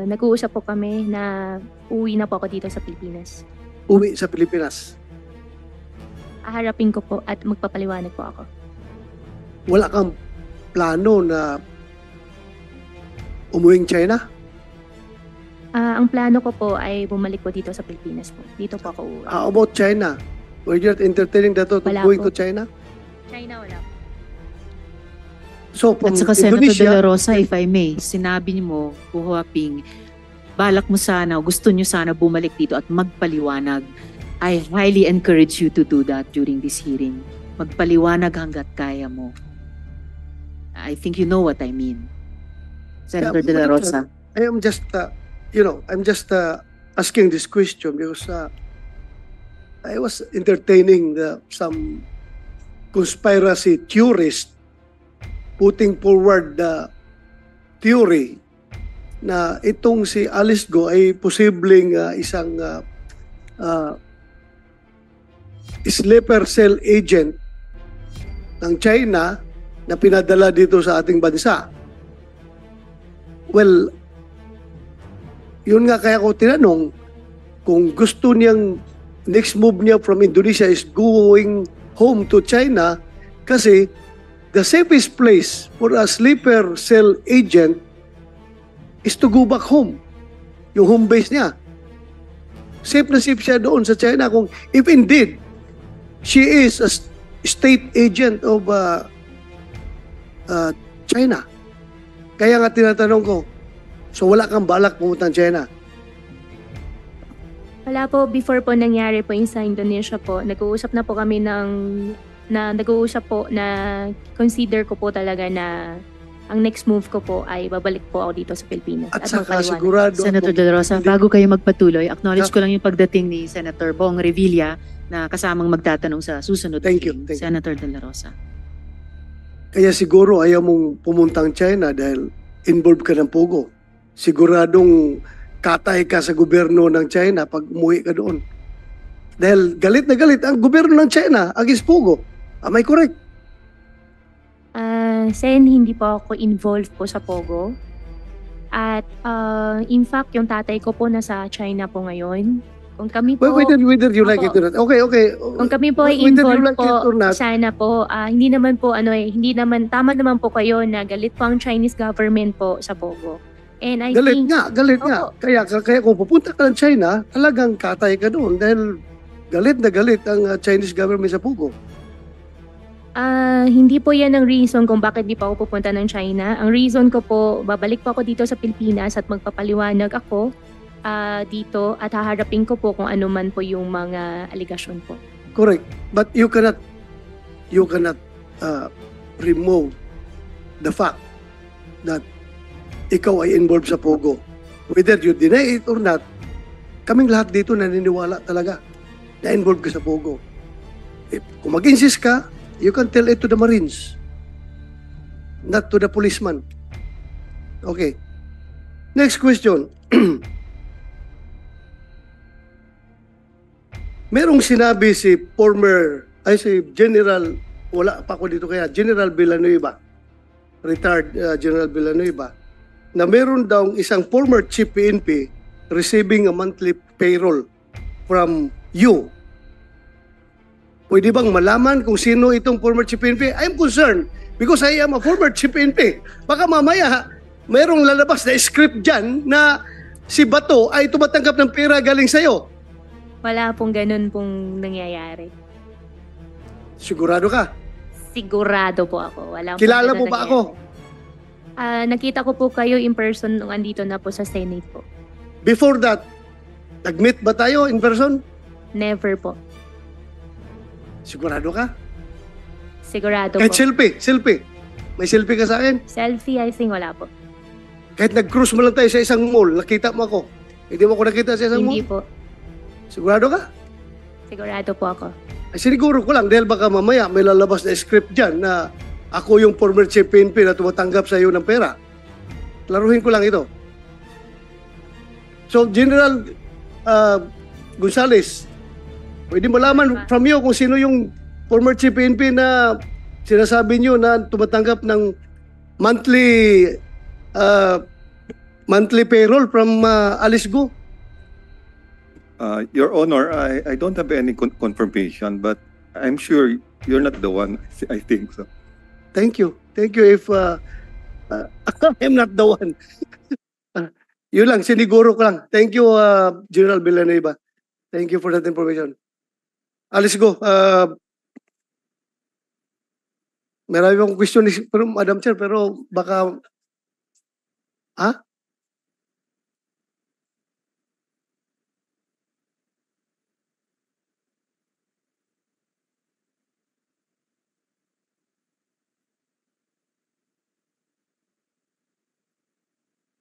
nag-uusap po kami na uwi na po ako dito sa Pilipinas. Uwi sa Pilipinas. Aharapin ko po at magpapaliwanag po ako. Wala kang plano na umuwing China? Ang plano ko po ay bumalik po dito sa Pilipinas po. Dito po ako uuwi. How about China? Were you not entertaining that to Wala going po. to China? China, wala po. So from At saka Senator De La Indonesia, Rosa, if I may, sinabi mo, Kuhuaping, balak mo sana, gusto nyo sana bumalik dito at magpaliwanag. I highly encourage you to do that during this hearing. Magpaliwanag hanggat kaya mo. I think you know what I mean. Senator De La Rosa. I am just, I'm just asking this question because I was entertaining some conspiracy theorists putting forward the theory na itong si Alice Go ay posibleng isang sleeper cell agent ng China na pinadala dito sa ating bansa. Well, yun nga kaya ko tinanong kung gusto niyang next move niya from Indonesia is going home to China kasi the safest place for a sleeper cell agent is to go back home. Yung home base niya. Safe na safe siya doon sa China kung if indeed she is a state agent of China. Kaya nga tinatanong ko, so wala kang balak pumunta ng China? Wala po, before po nangyari po yung sa Indonesia po, nag-uusap na po kami ng na nag-uusap po na consider ko po talaga na ang next move ko po ay babalik po ako dito sa Pilipinas. At saka magpaliwanag. sigurado Senator ako, De La Rosa, hindi- bago kayo magpatuloy, acknowledge ko lang yung pagdating ni Senator Bong Revilla na kasamang magtatanong sa susunod. Thank you, hearing. thank you. Senator De La Rosa. Kaya siguro ayaw mong pumuntang China dahil involved ka ng Pogo. Siguradong katay ka sa gobyerno ng China pag umuwi ka doon. Dahil galit na galit ang gobyerno ng China against Pogo. Am I correct? Sen, hindi po ako involved po sa Pogo. At in fact, yung tatay ko po nasa China po ngayon. Kung kami po, Whether you like it Opo. or not. Okay. kung kami po ay Whether you involved like it or po, not. sana po, hindi naman po, hindi naman, tama naman po kayo na galit po ang Chinese government po sa Pogo. And I Galit think, nga. Kaya kung pupunta ka ng China, talagang katay ka doon dahil galit na galit ang Chinese government sa Pogo. hindi po yan ang reason kung bakit di pa ako pupunta ng China. Ang reason ko po, babalik po ako dito sa Pilipinas at magpapaliwanag ako dito at haharapin ko po kung ano man po yung mga aligasyon po. Correct. But you cannot remove the fact that ikaw ay involved sa Pogo. Whether you deny it or not, kaming lahat dito naniniwala talaga na involved ka sa Pogo. Kung mag-insist ka, you can tell it to the Marines, not to the policeman. Okay. Next question. Merong sinabi si General, wala pa ako dito kaya, General Villanueva, retired General Villanueva, na meron daw isang former chief PNP receiving a monthly payroll from you. Pwede bang malaman kung sino itong former chief PNP? I'm concerned because I am a former chief PNP. Baka mamaya, mayroong lalabas na script dyan na si Bato ay tumatanggap ng pera galing sa'yo. Wala pong ganun pong nangyayari. Sigurado ka? Sigurado po ako. Wala pong Kilala ganun mo ba ako? nangyayari. Nakita ko po kayo in person nung andito na po sa Senate po. Before that, nag-meet ba tayo in person? Never po. Sigurado ka? Sigurado Kahit po. selfie. May selfie ka sa akin? Selfie, I think wala po. Kahit nag-cruise mo lang tayo sa isang mall, nakita mo ako. Hindi mo ako nakita sa isang Hindi mall? po. Sigurado ka? Sigurado po ako. Ay, siniguro ko lang dahil baka mamaya may lalabas na script dyan na ako yung former chief PNP na tumatanggap sa iyo ng pera. Laruhin ko lang ito. So, General Gonzales, pwede malaman from you kung sino yung former chief PNP na sinasabi niyo na tumatanggap ng monthly payroll from Alice Go? Your Honor, I don't have any confirmation, but I'm sure you're not the one. I think so. Thank you. Thank you if I'm not the one. Yun lang, siniguro ko lang. Thank you, General Villanueva. Thank you for that information. Alice Go. Marami akong question ni Madam Chair, pero baka... Ha?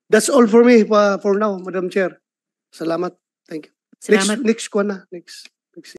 That's all for me for now, Madam Chair. Salamat. Thank you. Salamat. Next ko na. Next.